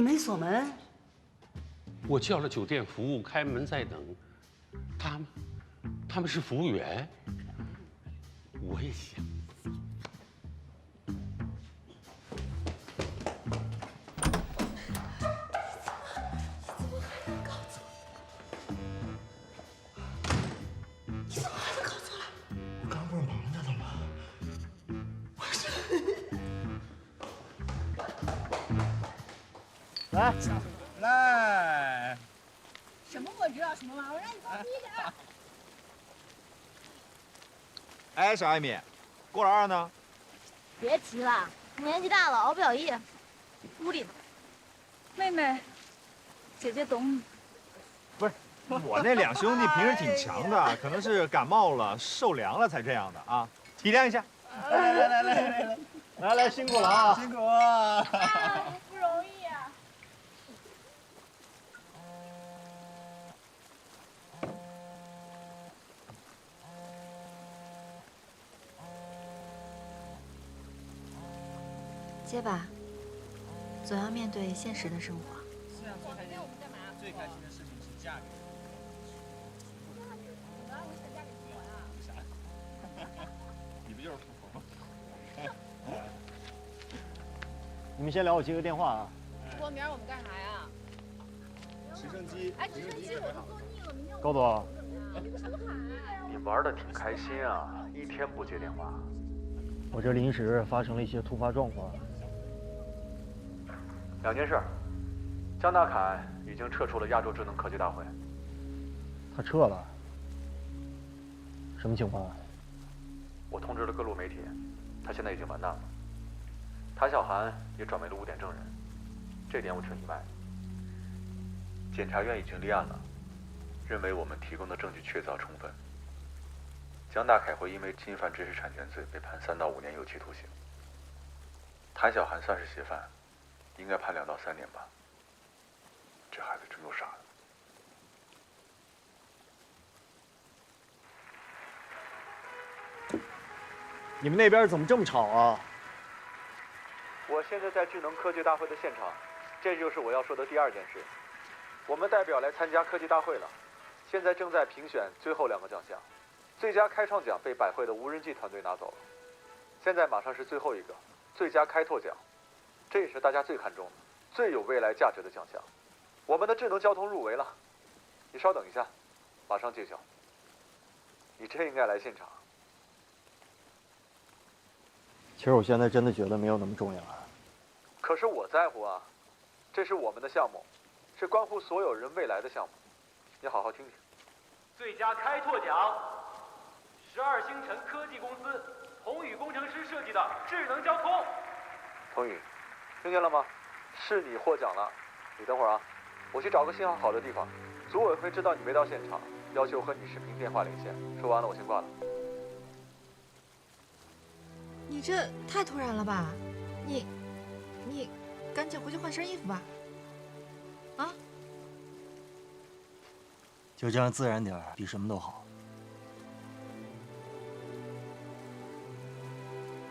你没锁门？我叫了酒店服务，开门在等。他们是服务员。我也想。你怎么还能搞错了？我刚不是忙着呢吗？来，来。什么我知道什么嘛，我让你放屁的。哎，小艾米，郭老二呢？别提了，年纪大了熬不了夜，屋里呢。妹妹，姐姐懂你。不是，我那两兄弟平时挺强的，可能是感冒了、受凉了才这样的啊，体谅一下。来，辛苦了啊！辛苦。不容易啊。结巴，总要面对现实的生活。世上最开心的事情是嫁给你不就是富婆吗？你们先聊，我接个电话啊。过明儿我们干啥呀？直升机。哎，直升机我都坐腻了，明天高总，你玩的挺开心啊，一天不接电话。我这临时发生了一些突发状况。两件事，江大凯已经撤出了亚洲智能科技大会。他撤了？什么情况啊？我通知了各路媒体，他现在已经完蛋了。谭小涵也转为了污点证人，这点我挺意外的。检察院已经立案了，认为我们提供的证据确凿充分。江大凯会因为侵犯知识产权罪被判3到5年有期徒刑。谭小涵算是嫌犯，应该判2到3年吧。这孩子真够傻的。你们那边怎么这么吵啊？我现在在智能科技大会的现场，这就是我要说的第2件事。我们代表来参加科技大会了，现在正在评选最后2个奖项。最佳开创奖被百惠的无人机团队拿走了，现在马上是最后一个最佳开拓奖，这也是大家最看重的、最有未来价值的奖项。我们的智能交通入围了，你稍等一下，马上揭晓。你真应该来现场。其实我现在真的觉得没有那么重要啊。可是我在乎啊，这是我们的项目，是关乎所有人未来的项目，你好好听听。最佳开拓奖，12星辰科技公司宏宇工程师设计的智能交通。童宇，听见了吗？是你获奖了。你等会儿啊，我去找个信号好的地方。组委会知道你没到现场，要求和你视频电话连线。说完了，我先挂了。你这太突然了吧？你赶紧回去换身衣服吧。啊？就这样自然点，比什么都好。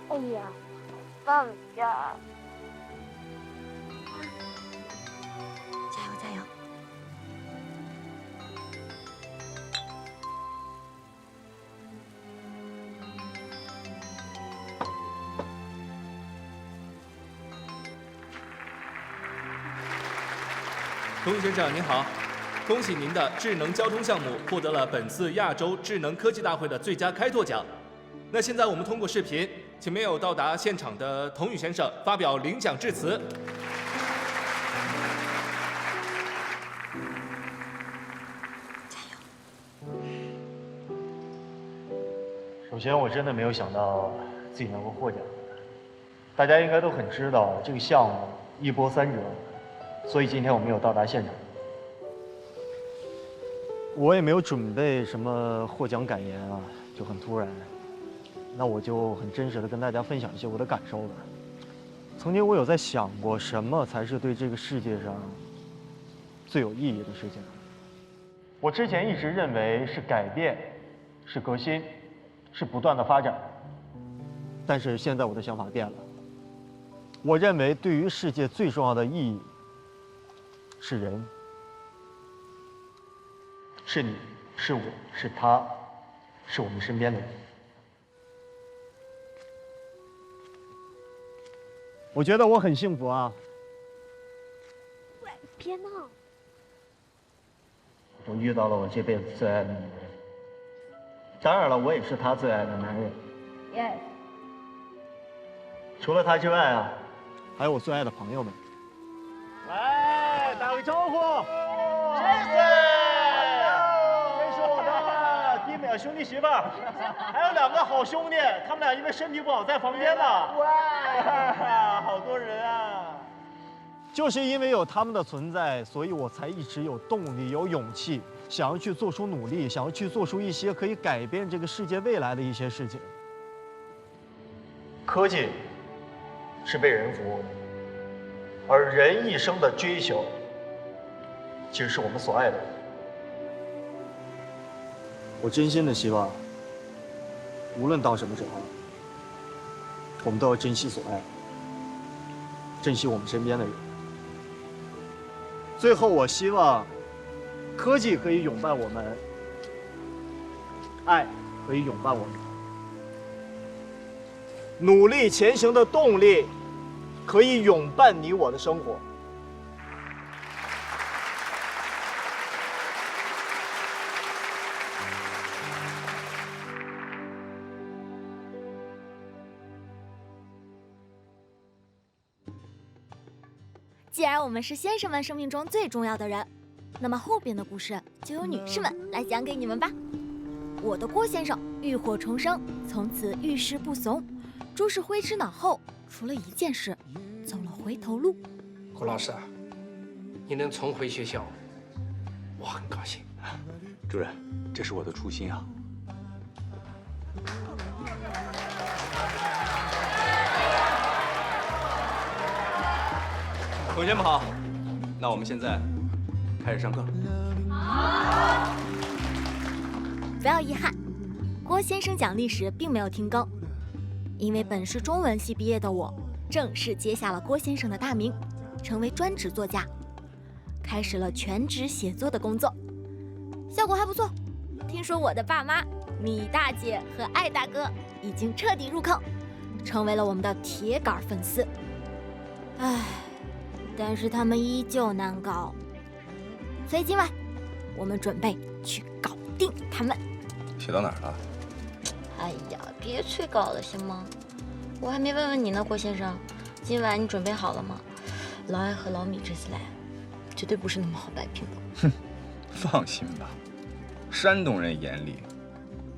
哎呀，放假。加油加油！童宇先生您好，恭喜您的智能交通项目获得了本次亚洲智能科技大会的最佳开拓奖。那现在我们通过视频，请没有到达现场的童宇先生发表领奖致辞。加油！首先，我真的没有想到自己能够获奖。大家应该都很知道，这个项目一波三折，所以今天我没有到达现场。我也没有准备什么获奖感言啊，就很突然。那我就很真实的跟大家分享一些我的感受了。曾经我有在想过，什么才是对这个世界上最有意义的事情。我之前一直认为是改变，是革新，是不断的发展。但是现在我的想法变了。我认为对于世界最重要的意义，是人，是你，是我，是他，是我们身边的人。我觉得我很幸福啊！喂，别闹！我遇到了我这辈子最爱的女人，当然了，我也是他最爱的男人。Yes。除了他之外啊，还有我最爱的朋友们。来，打个招呼。这是我的弟妹兄弟媳妇儿，还有2个好兄弟，他们俩因为身体不好在房间呢。哇，好多人啊！就是因为有他们的存在，所以我才一直有动力、有勇气，想要去做出努力，想要去做出一些可以改变这个世界未来的一些事情。科技是为人服务的，而人一生的追求，其实是我们所爱的人。我真心的希望，无论到什么时候，我们都要珍惜所爱，珍惜我们身边的人。最后，我希望科技可以拥伴我们，爱可以拥伴我们，努力前行的动力可以拥伴你我的生活。既然我们是先生们生命中最重要的人，那么后边的故事就由女士们来讲给你们吧。我的郭先生浴火重生，从此遇事不怂，诸事挥之脑后，除了一件事，走了回头路。郭老师，你能重回学校，我很高兴。主任，这是我的初心啊。同学们好，那我们现在开始上课。不要遗憾，郭先生讲历史并没有停更，因为本是中文系毕业的我，正式接下了郭先生的大名，成为专职作家，开始了全职写作的工作，效果还不错。听说我的爸妈米大姐和艾大哥已经彻底入坑，成为了我们的铁杆粉丝。唉，但是他们依旧难搞，所以今晚我们准备去搞定他们。写到哪儿了？哎呀，别催稿了行吗？我还没问问你呢，郭先生，今晚你准备好了吗？老艾和老米这次来，绝对不是那么好摆平的。哼，放心吧，山东人眼里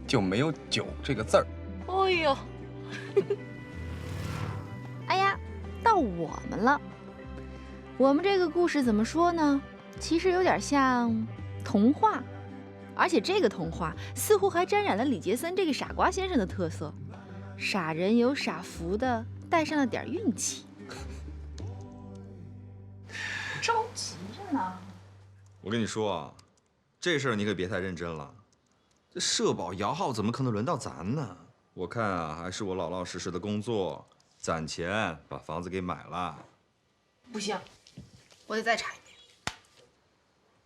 就没有酒这个字儿。哎呦，哎呀，到我们了。我们这个故事怎么说呢？其实有点像童话，而且这个童话似乎还沾染了李杰森这个傻瓜先生的特色。傻人有傻福的，带上了点运气。着急着呢。我跟你说啊，这事儿你可别太认真了。这社保摇号怎么可能轮到咱呢？我看啊，还是我老老实实的工作，攒钱把房子给买了。不行，我得再查一遍。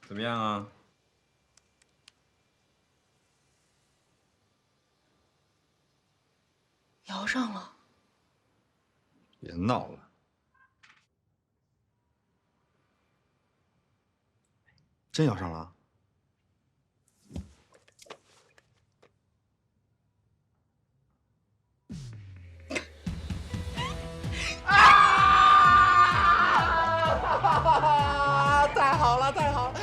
怎么样啊？摇上了。别闹了。真摇上了？啊！太好了，太好了！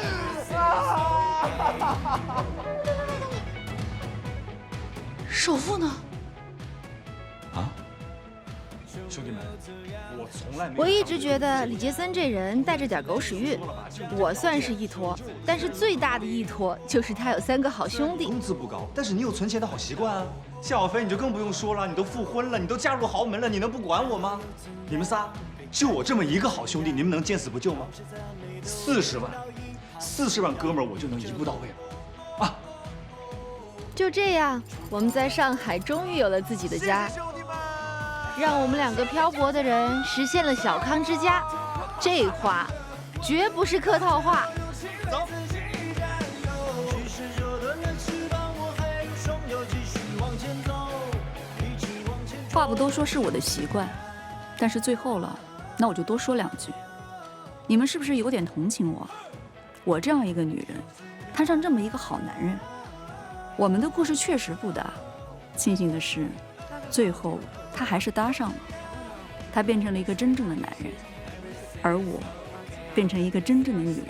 首付呢？啊？兄弟们，我从来没……我一直觉得李杰森这人带着点狗屎运，我算是一坨，但是最大的一坨就是他有3个好兄弟。工资不高，但是你有存钱的好习惯啊。夏小飞你就更不用说了，你都复婚了，你都嫁入豪门了，你能不管我吗？你们仨，就我这么一个好兄弟，你们能见死不救吗？40万哥们儿我就能一步到位了。啊！就这样，我们在上海终于有了自己的家，让我们2个漂泊的人实现了小康之家。这话绝不是客套话。走。话不多说是我的习惯，但是最后了，那我就多说两句。你们是不是有点同情我？我这样一个女人，摊上这么一个好男人，我们的故事确实不搭。庆幸的是，最后他还是搭上了，他变成了一个真正的男人，而我变成一个真正的女人。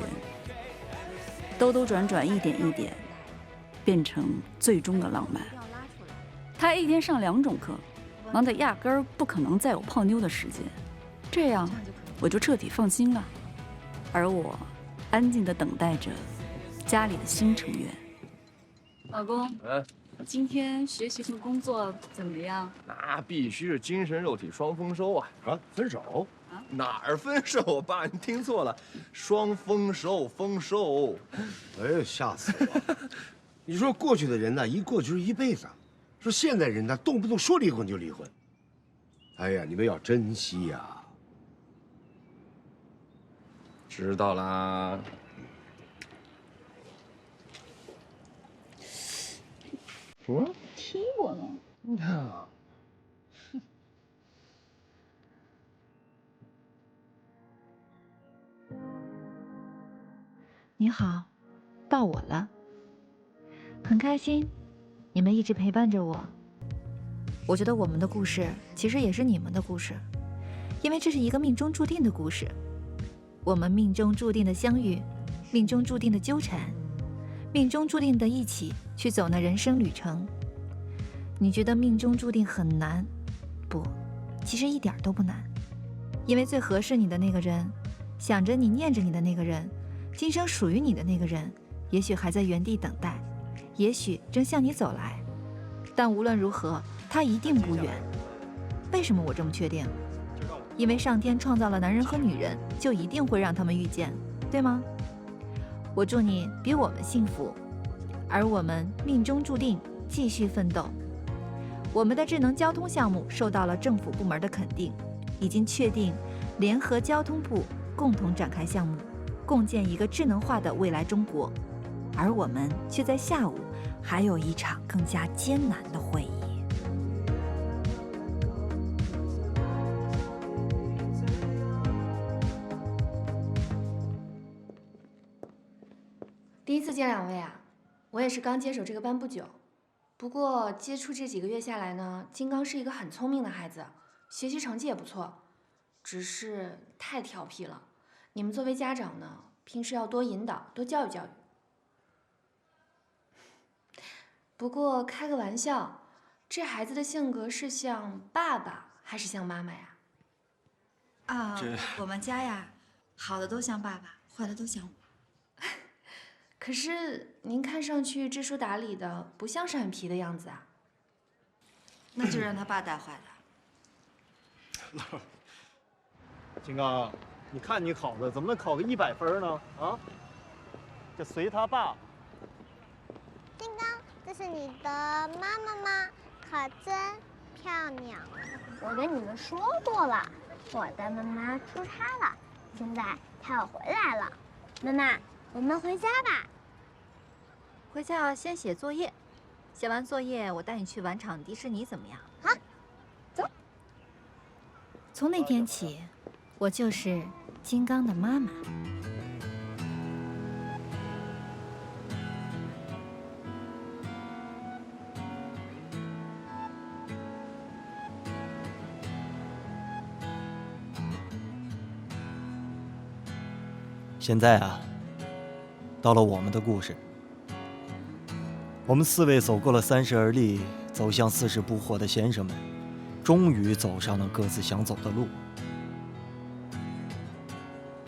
兜兜转转，一点一点，变成最终的浪漫。他一天上2种课，忙得压根儿不可能再有泡妞的时间，这样我就彻底放心了。而我安静地等待着家里的新成员。老公，今天学习和工作怎么样？那必须是精神肉体双丰收啊！啊，分手？哪儿分手？爸，你听错了，双丰收，丰收。哎，吓死我！你说过去的人呢，一过就是一辈子；说现在人呢，动不动说离婚就离婚。哎呀，你们要珍惜呀！知道啦。踢我呢？你好，到我了，很开心，你们一直陪伴着我。我觉得我们的故事其实也是你们的故事，因为这是一个命中注定的故事。我们命中注定的相遇，命中注定的纠缠，命中注定的一起去走那人生旅程。你觉得命中注定很难？不，其实一点都不难，因为最合适你的那个人，想着你念着你的那个人，今生属于你的那个人，也许还在原地等待，也许正向你走来，但无论如何，他一定不远。为什么我这么确定？因为上天创造了男人和女人，就一定会让他们遇见，对吗？我祝你比我们幸福，而我们命中注定继续奋斗。我们的智能交通项目受到了政府部门的肯定，已经确定联合交通部共同展开项目，共建一个智能化的未来中国。而我们却在下午还有一场更加艰难的会议。第一次见2位啊，我也是刚接手这个班不久。不过接触这几个月下来呢，金刚是一个很聪明的孩子，学习成绩也不错，只是太调皮了。你们作为家长呢，平时要多引导，多教育教育。不过开个玩笑，这孩子的性格是像爸爸还是像妈妈呀？啊，我们家呀，好的都像爸爸，坏的都像我。可是您看上去知书达理的，不像是很皮的样子啊。那就让他爸带坏的。金刚，你看你考的怎么能考个100分呢？啊，这随他爸。金刚，这是你的妈妈吗？可真漂亮。我跟你们说过了，我的妈妈出差了，现在她要回来了。妈妈，我们回家吧。回家要先写作业，写完作业我带你去玩场迪士尼，怎么样？好，走。从那天起，我就是金刚的妈妈。现在啊，到了我们的故事。我们4位走过了30而立，走向40不惑的先生们，终于走上了各自想走的路。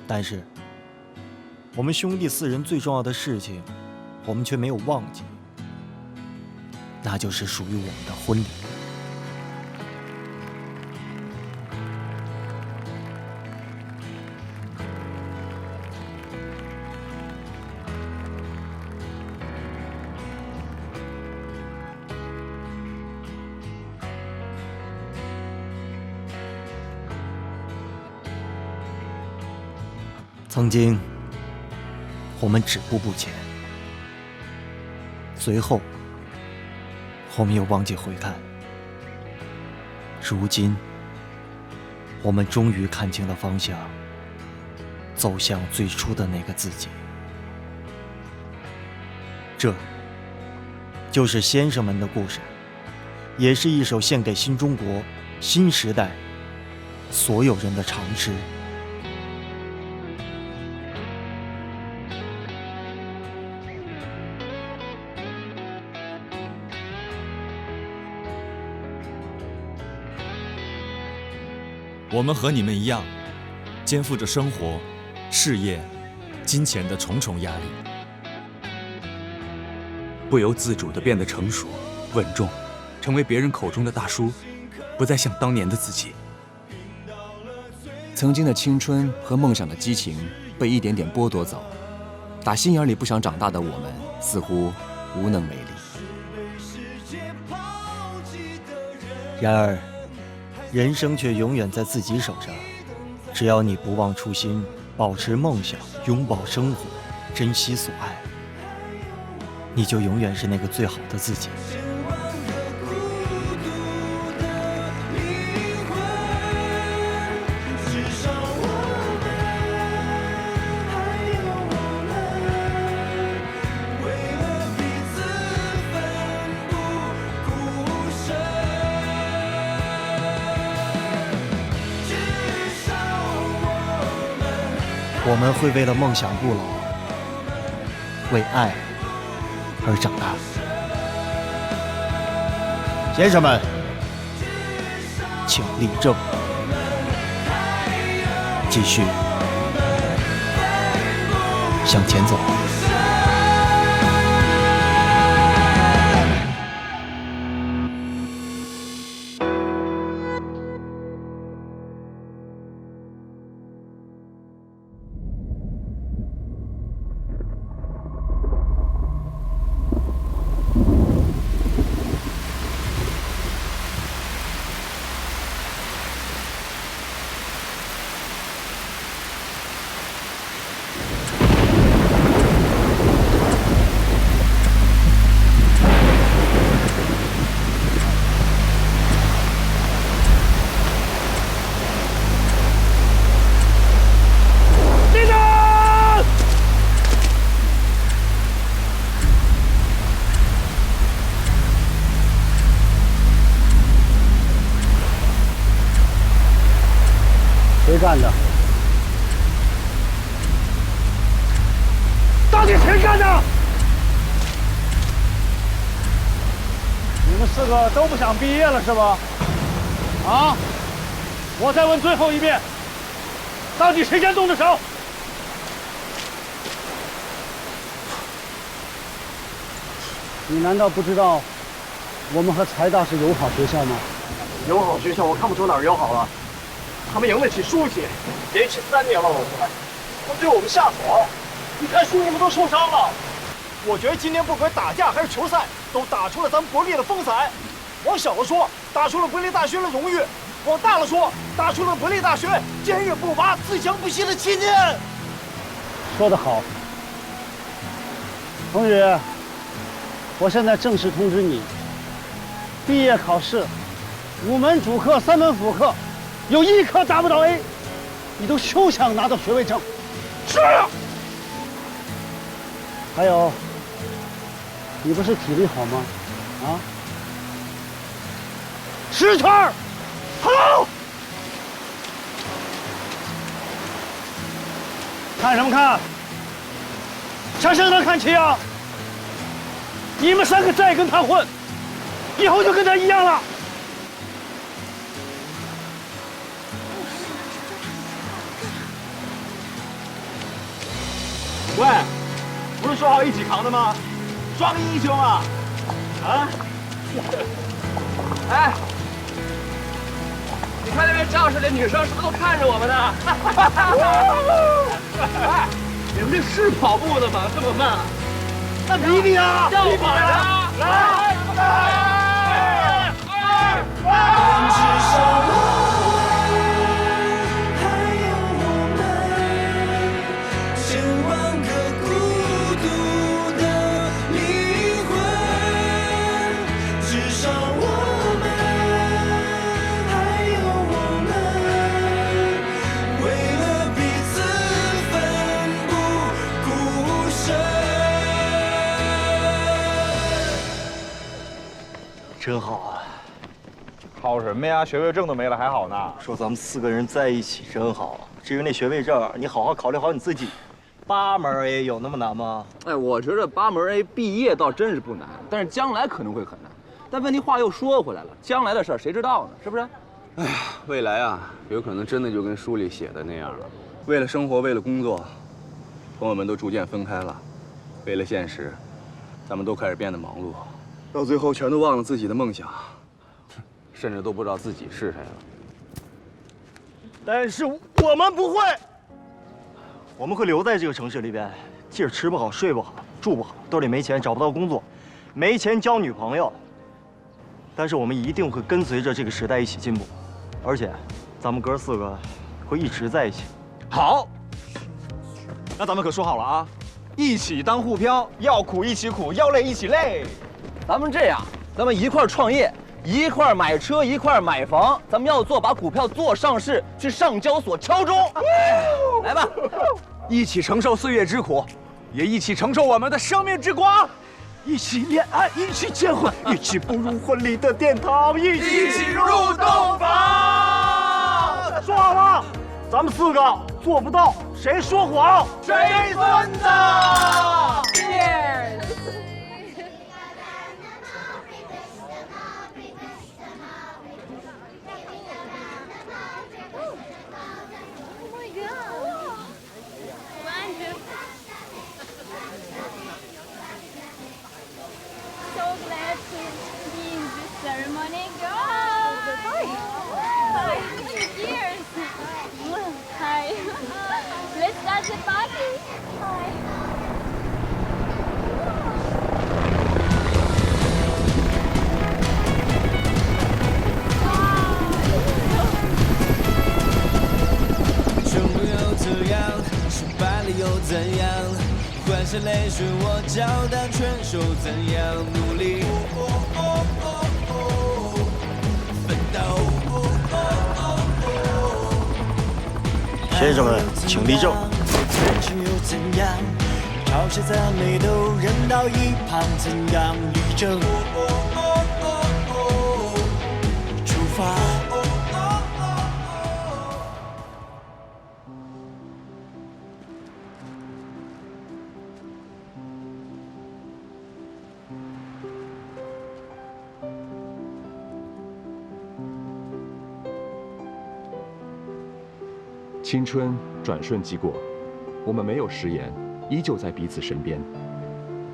但是，我们兄弟4人最重要的事情，我们却没有忘记，那就是属于我们的婚礼。曾经，我们止步不前，随后，我们又忘记回看。如今，我们终于看清了方向，走向最初的那个自己。这，就是先生们的故事，也是一首献给新中国、新时代所有人的长诗。我们和你们一样，肩负着生活、事业、金钱的重重压力，不由自主地变得成熟、稳重，成为别人口中的大叔，不再像当年的自己。曾经的青春和梦想的激情被一点点剥夺走，打心眼里不想长大的我们，似乎无能为力。然而，人生却永远在自己手上。只要你不忘初心，保持梦想，拥抱生活，珍惜所爱，你就永远是那个最好的自己。我们会为了梦想不老，为爱而长大。先生们，请立正，继续向前走。谁干的？到底谁干的？你们4个都不想毕业了是吧？啊！我再问最后一遍，到底谁先动的手？你难道不知道我们和财大是友好学校吗？友好学校，我看不出哪儿友好了。他们赢得起输起，连续3年了，老帅，都对我们下手。你看兄弟们都受伤了。我觉得今天不管打架还是球赛，都打出了咱们国立的风采。往小了说，打出了国立大学的荣誉；往大了说，打出了国立大学坚韧不拔、自强不息的气念。说得好，同宇，我现在正式通知你，毕业考试5门主课、3门辅课。有1科达不到 A， 你都休想拿到学位证。是。还有，你不是体力好吗？啊！10圈，好。看什么看？向谁能看齐啊？你们3个再跟他混，以后就跟他一样了。喂，不是说好一起扛的吗？装英雄啊！啊！哎，你看那边教室里女生是不是都看着我们呢？哎，你们这是跑步的吗？这么慢？那比比啊！要比啊！来！闹什么呀？学位证都没了，还好呢。说咱们4个人在一起真好。至于那学位证，你好好考虑好你自己。8门 A 有那么难吗？哎，我觉着8门 A 毕业倒真是不难，但是将来可能会很难。但问题话又说回来了，将来的事儿谁知道呢？是不是？哎呀，未来啊，有可能真的就跟书里写的那样了。为了生活，为了工作，朋友们都逐渐分开了。为了现实，咱们都开始变得忙碌，到最后全都忘了自己的梦想，甚至都不知道自己是谁了。但是我们不会，我们会留在这个城市里边，即使吃不好、睡不好、住不好，兜里没钱、找不到工作，没钱交女朋友，但是我们一定会跟随着这个时代一起进步，而且，咱们哥4个会一直在一起。好，那咱们可说好了啊，一起当沪漂，要苦一起苦，要累一起累。咱们这样，咱们一块儿创业，一块儿买车，一块儿买房，咱们要做把股票做上市，去上交所敲钟。来吧，一起承受岁月之苦，也一起承受我们的生命之光。一起恋爱，一起结婚，一起步入婚礼的殿堂，一起入洞房。说好了，咱们4个做不到，谁说谎谁孙子。Cheers。Ceremony, go! Hi! Hi! Cheers! Hi! Let's start the party! Hi! 成功又怎样？失败了又怎样？换下泪水，我脚踏全手，怎样努力？先生们，请立正。人群又怎样？嘲笑赞美都扔到一旁，怎样立正？出发。青春转瞬即过，我们没有食言，依旧在彼此身边。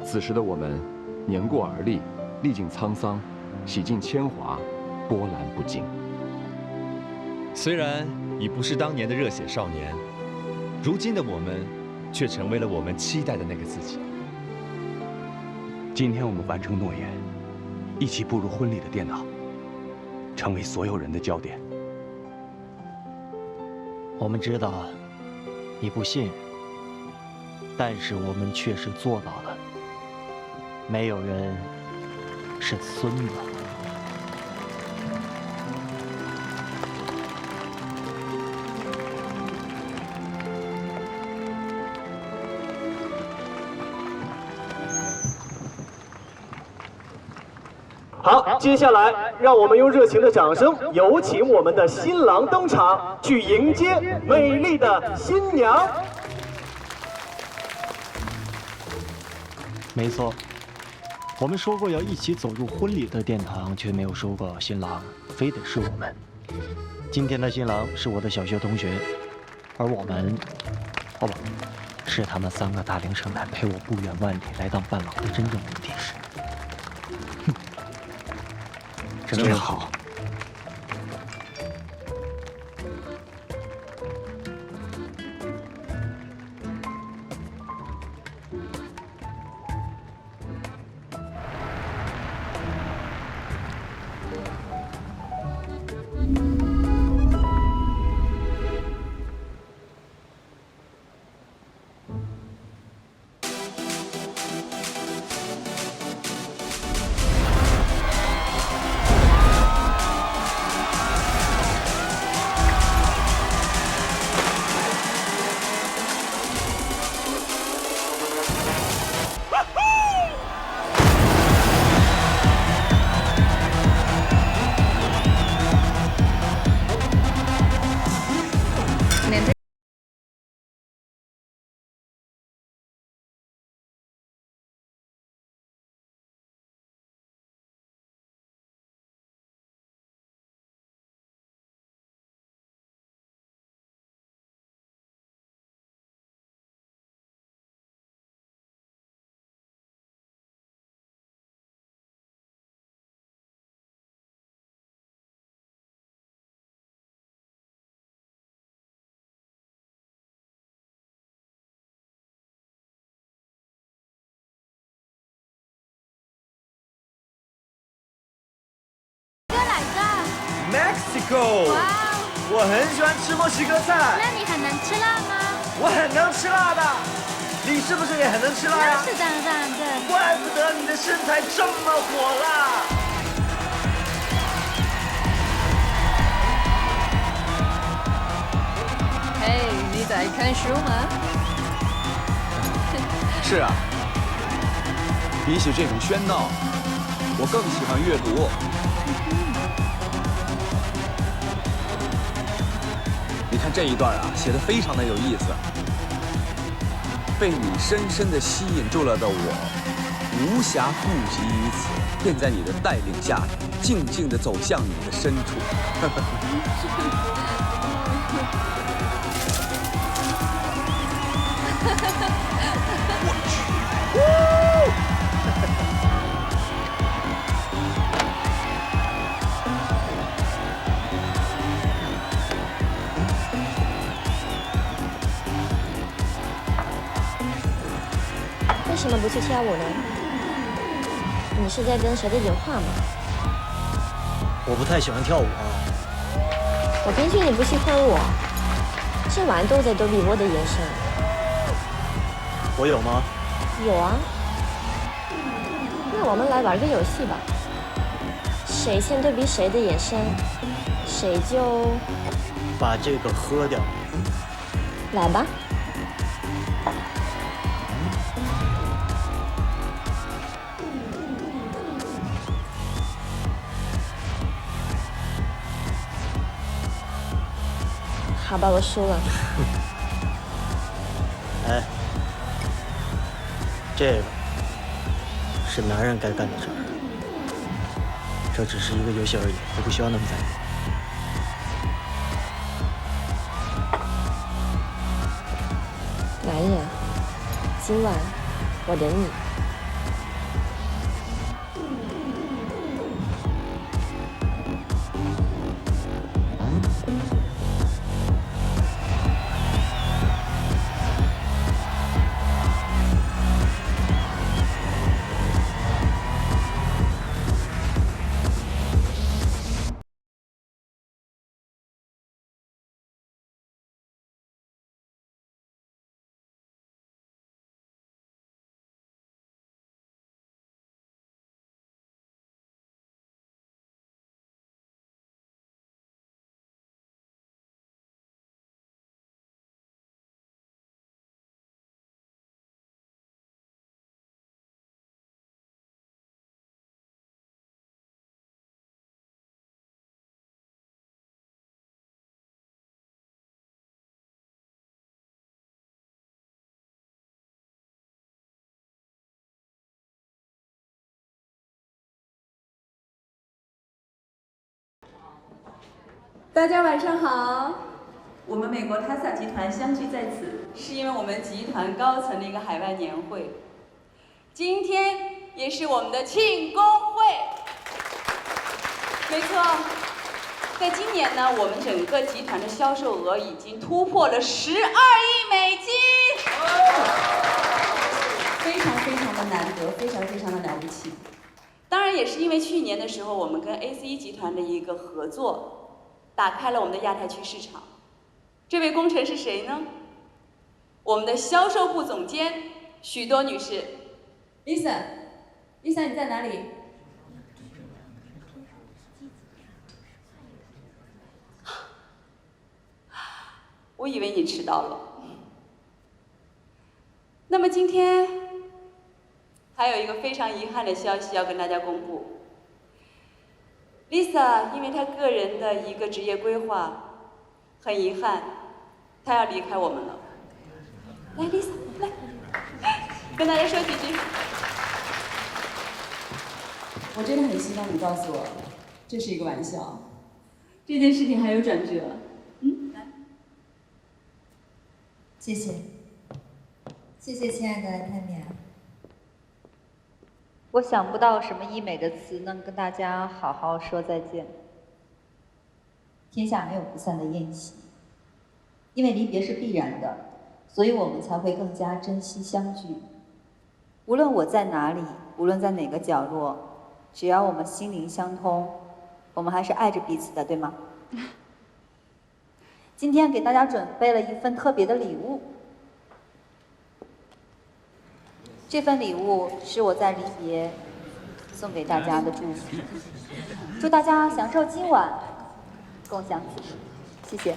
此时的我们，年过而立，历尽沧桑，洗尽铅华，波澜不惊。虽然已不是当年的热血少年，如今的我们，却成为了我们期待的那个自己。今天我们完成诺言，一起步入婚礼的殿堂，成为所有人的焦点。我们知道你不信任，但是我们确实做到了。没有人是孙子。好，接下来让我们用热情的掌声，有请我们的新郎登场，去迎接美丽的新娘。没错，我们说过要一起走入婚礼的殿堂，却没有说过新郎非得是我们。今天的新郎是我的小学同学，而我们，哦不，是他们3个大龄剩男陪我不远万里来当伴郎的真正目的是。真好。Mexico。我很喜欢吃墨西哥菜。那你很能吃辣吗？我很能吃辣的。你是不是也很能吃辣呀？那是当然的。怪不得你的身材这么火辣。嘿，你在看书吗？是啊，比起这种喧闹，我更喜欢阅读。你看这一段啊，写得非常的有意思。被你深深地吸引住了的我，无暇顾及于此，便在你的带领下，静静地走向你的深处。为什么不去跳舞呢？你是在跟谁对着话吗？我不太喜欢跳舞啊。我根据你不喜欢我，这晚都在躲避我的眼神。我有吗？有啊。那我们来玩个游戏吧。谁先对比谁的眼神，谁就把这个喝掉。来吧。好吧，我输了。哎，这个是男人该干的事儿。这只是一个游戏而已，我不需要那么在意。男人，今晚我等你。大家晚上好，我们美国塔萨集团相聚在此，是因为我们集团高层的一个海外年会。今天也是我们的庆功会。没错，在今年呢，我们整个集团的销售额已经突破了12亿美金，非常非常的难得，非常非常的了不起。当然也是因为去年的时候，我们跟 ACE 集团的一个合作。打开了我们的亚太区市场。这位功臣是谁呢？我们的销售部总监许多女士。Lisa， 你在哪里？我以为你迟到了。那么今天还有一个非常遗憾的消息要跟大家公布。Lisa 因为她个人的一个职业规划，很遗憾，她要离开我们了。来 ，Lisa， 来，跟大家说几句。我真的很希望你告诉我，这是一个玩笑，这件事情还有转折。来，谢谢，谢谢亲爱的泰米亚。我想不到什么医美的词能跟大家好好说再见。天下没有不散的宴席，因为离别是必然的，所以我们才会更加珍惜相聚。无论我在哪里，无论在哪个角落，只要我们心灵相通，我们还是爱着彼此的，对吗？今天给大家准备了一份特别的礼物，这份礼物是我在离别送给大家的祝福，祝大家享受今晚，共享此时，谢谢。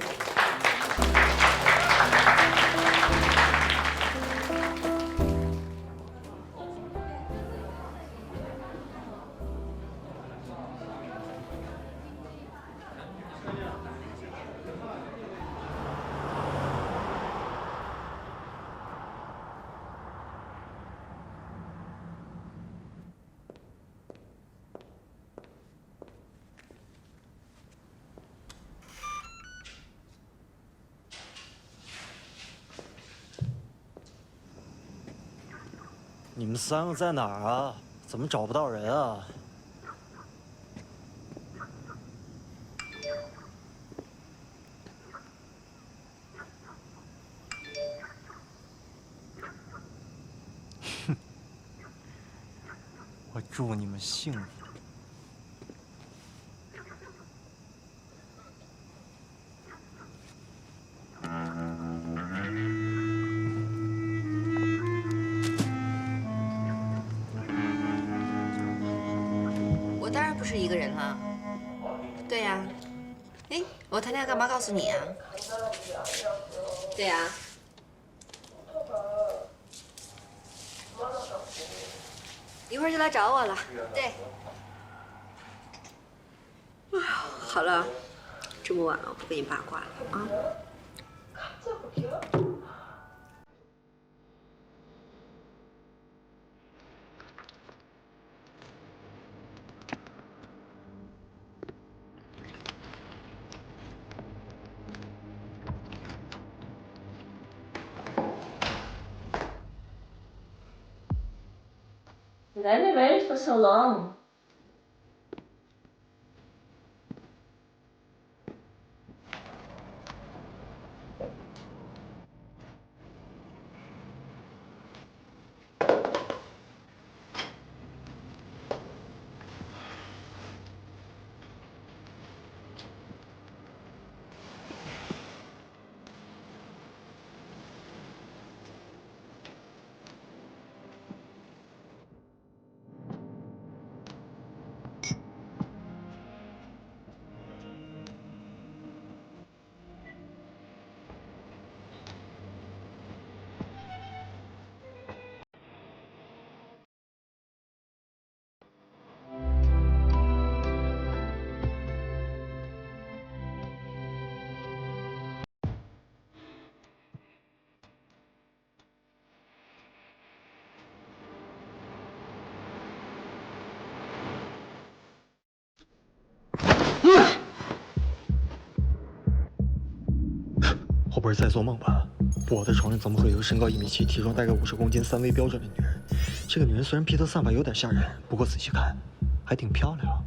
你们三个在哪儿啊？怎么找不到人啊？哼，我祝你们幸福。我当然不是一个人了。对呀，哎，我谈恋爱干嘛告诉你啊？对呀。一会儿就来找我了。对。哎呀，好了，这么晚了，我不跟你八卦了啊。Let me wait for so long. 我不是在做梦吧？我的床上怎么会有个身高1.7米、体重大概50公斤、3围标准的女人？这个女人虽然披头散发有点吓人，不过仔细看，还挺漂亮。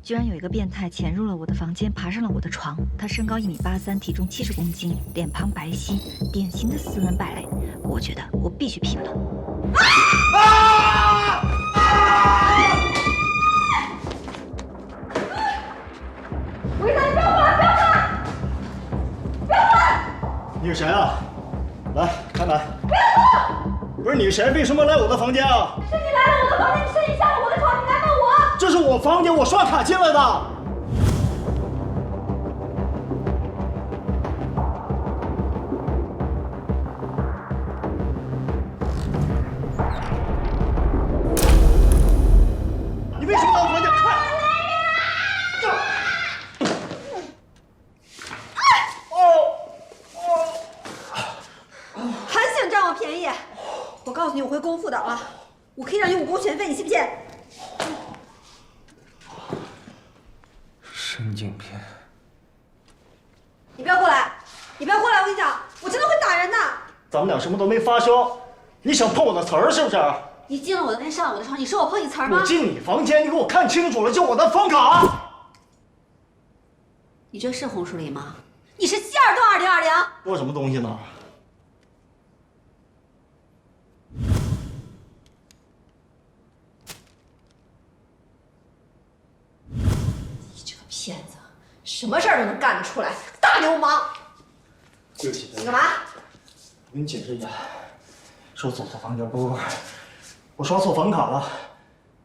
居然有一个变态潜入了我的房间，爬上了我的床。他身高1.83米，体重70公斤，脸庞白皙，典型的斯文败类。我觉得我必须批了他。为啥你不要管？不要管！不要管！你是谁啊？来，开门。不要动！不是你谁？为什么来我的房间啊？是你来了我的房间，是你下了我的床，你难道我？这是我房间，我刷卡进来的。你为什么来我房间？还想占我便宜？我告诉你，我会功夫的啊！我可以让你武功全废，你信不信？神经病！你不要过来！你不要过来！我跟你讲，我真的会打人的。咱们俩什么都没发生，你想碰我的词儿是不是？你进了我的房间，上了我的床，你说我碰你词儿吗？我进你房间，你给我看清楚了，就我的房卡。你这是红树林吗？你是希尔顿2020？我什么东西呢？你这个么事儿都能干得出来，大流氓！对不起，你干嘛？我跟你解释一下，是我走错房间，不是，我刷错房卡了，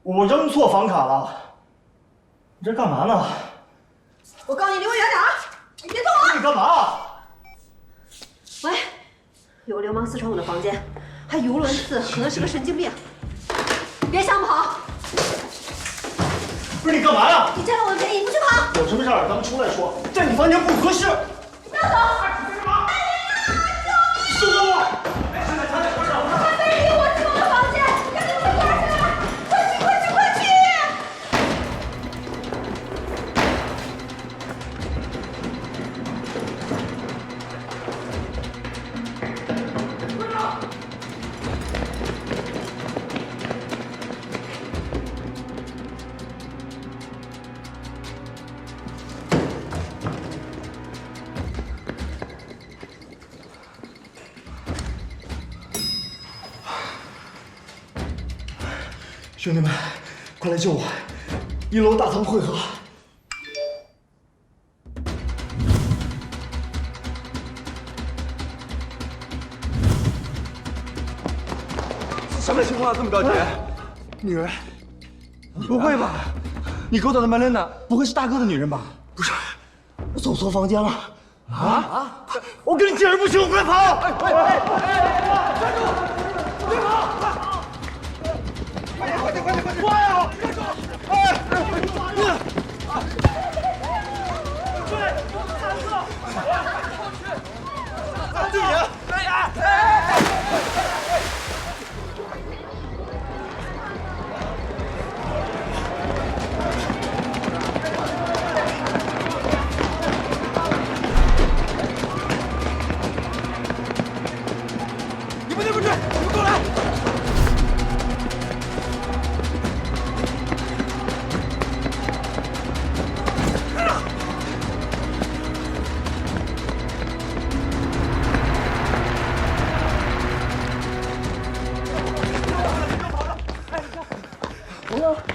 我扔错房卡了。你这干嘛呢？我告诉你离我远点啊！你别动啊！你干嘛？喂，有个流氓私闯我的房间，还语无伦次，可能是个神经病。别想跑！不是你干嘛呀？你占了我的便宜，不许跑！有什么事儿咱们出来说，在你房间不合适。你不要走！松开我！还没人领我进我的房间，赶紧快点起来！快去快去快去！兄弟们，快来救我！1楼大堂汇合。什么情况这么着急？女人？不会吧？你狗仔的门铃呢？不会是大哥的女人吧？不是，我走错房间了。啊！我跟你解释不清，快跑！站住！别跑！快呀！对，3个。你们对不对？你们过来！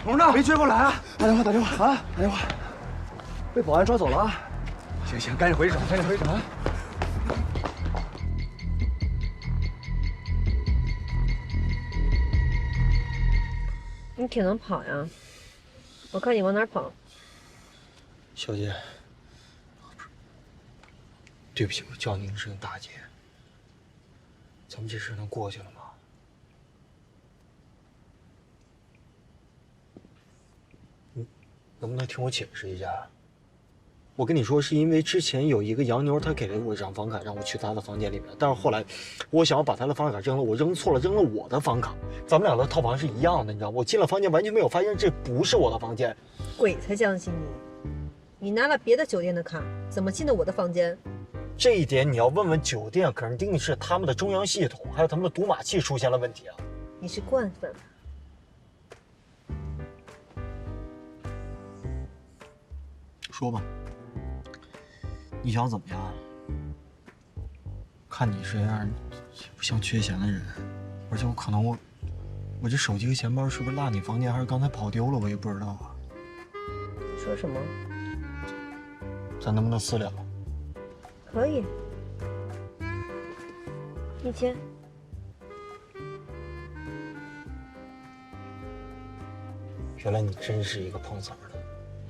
红呢？没追过来啊！打电话啊！打电话，被保安抓走了啊！行，赶紧回去找，啊！你挺能跑呀，我看你往哪儿跑。小姐，对不起，我叫您一声大姐。咱们这事能过去了吗？能不能听我解释一下？我跟你说，是因为之前有一个洋妞，她给了我一张房卡，让我去她的房间里面。但是后来，我想要把她的房卡扔了，我扔错了，扔了我的房卡。咱们俩的套房是一样的，你知道吗？我进了房间，完全没有发现这不是我的房间。鬼才相信你！你拿了别的酒店的卡，怎么进的我的房间？这一点你要问问酒店，肯定是他们的中央系统，还有他们的读码器出现了问题啊。你是惯犯。说吧，你想怎么样？看你这样，也不像缺钱的人，而且可能我这手机和钱包是不是落你房间，还是刚才跑丢了，我也不知道啊。你说什么？咱能不能私了？可以。1000。原来你真是一个碰瓷儿的。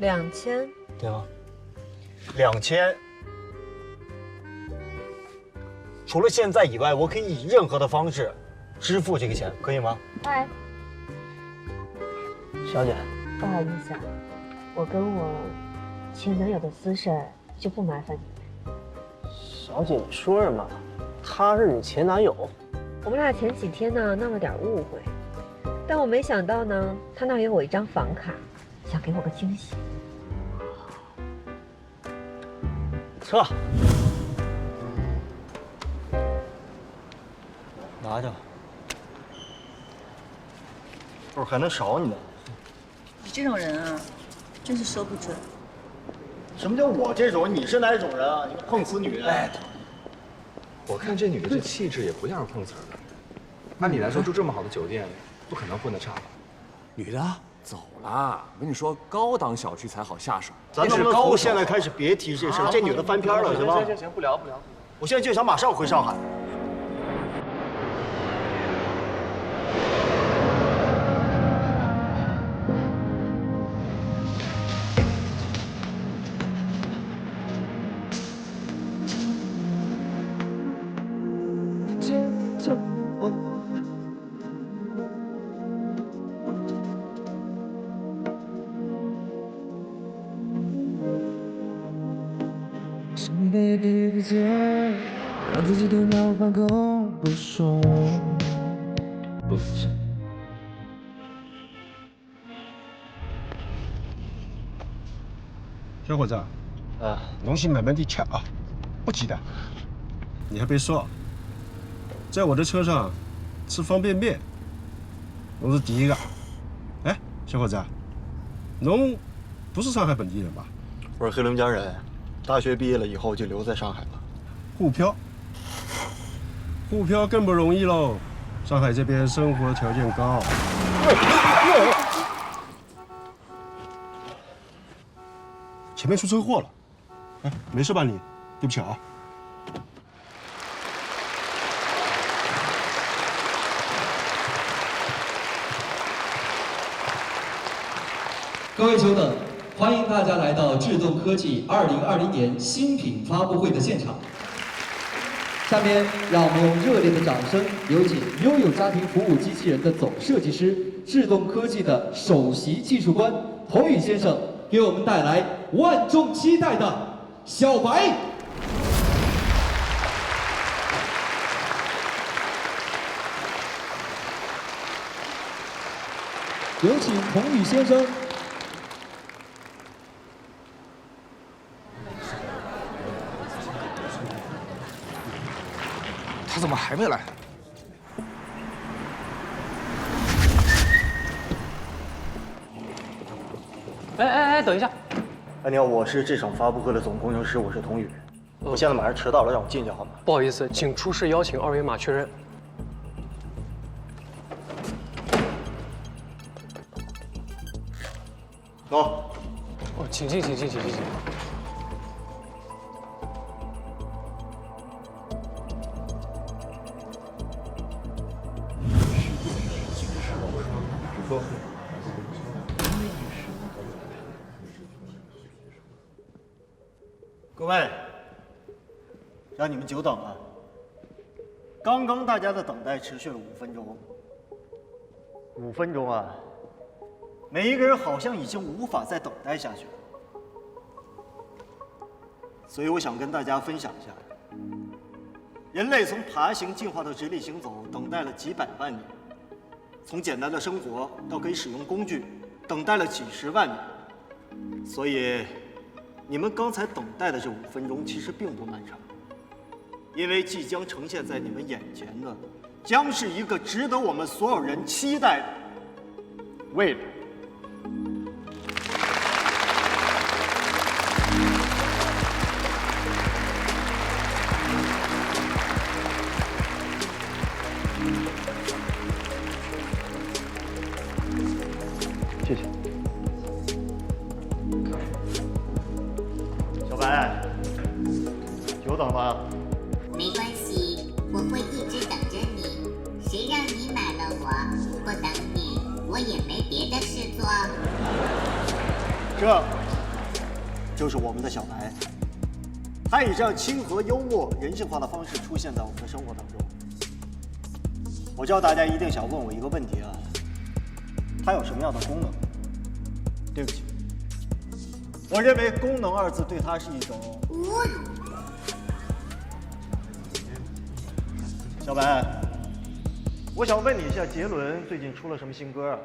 2000。对吧？2000。除了现在以外，我可以以任何的方式支付这个钱，可以吗？哎，小姐，不好意思啊，我跟我前男友的私事就不麻烦你。小姐，你说什么？他是你前男友？我们俩前几天呢闹了点误会，但我没想到呢，他那儿有我一张房卡，想给我个惊喜。 撤，拿着，我还能少你的。你这种人啊，真是说不准。什么叫我这种？你是哪种人啊？你个碰瓷女人！哎，我看这女的这气质也不像是碰瓷的。按理来说，住这么好的酒店，不可能混得差吧？女的，走啦！我跟你说，高档小区才好下手。咱能不能从现在开始别提这事？这女的翻篇了，行吗？行，不聊。我现在就想马上回上海。让自己对秒放空不说。小伙子，东西慢慢地吃啊，不急的。你还别说，在我的车上吃方便面，我是第一个。哎，小伙子，侬不是上海本地人吧？我是黑龙江人，大学毕业了以后就留在上海了。沪漂更不容易喽。上海这边生活条件高。前面出车祸了，哎，没事吧你？对不起啊。各位久等，欢迎大家来到智动科技2020年新品发布会的现场。下面让我们用热烈的掌声，有请拥有家庭服务机器人的总设计师、智动科技的首席技术官童宇先生，给我们带来万众期待的小白。有请童宇先生。他怎么还没来？哎，等一下！哎，你好，我是这场发布会的总工程师，我是童宇。我现在马上迟到了，让我进去好吗？不好意思，请出示邀请二维码确认。走。哦，请进。各位，让你们久等了。刚刚大家的等待持续了5分钟。5分钟啊！每一个人好像已经无法再等待下去了。所以我想跟大家分享一下，人类从爬行进化到直立行走，等待了几百万年；从简单的生活到可以使用工具，等待了几十万年。所以，你们刚才等待的这5分钟其实并不漫长，因为即将呈现在你们眼前的，将是一个值得我们所有人期待的未来。谢谢。小白，久等了。没关系，我会一直等着你。谁让你买了我？不等你，我也没别的事做。这就是我们的小白，他以这样亲和、幽默、人性化的方式出现在我们的生活当中。我知道大家一定想问我一个问题啊，它有什么样的功能？对不起，我认为“功能”二字对它是一种侮辱。小白，我想问你一下，杰伦最近出了什么新歌啊？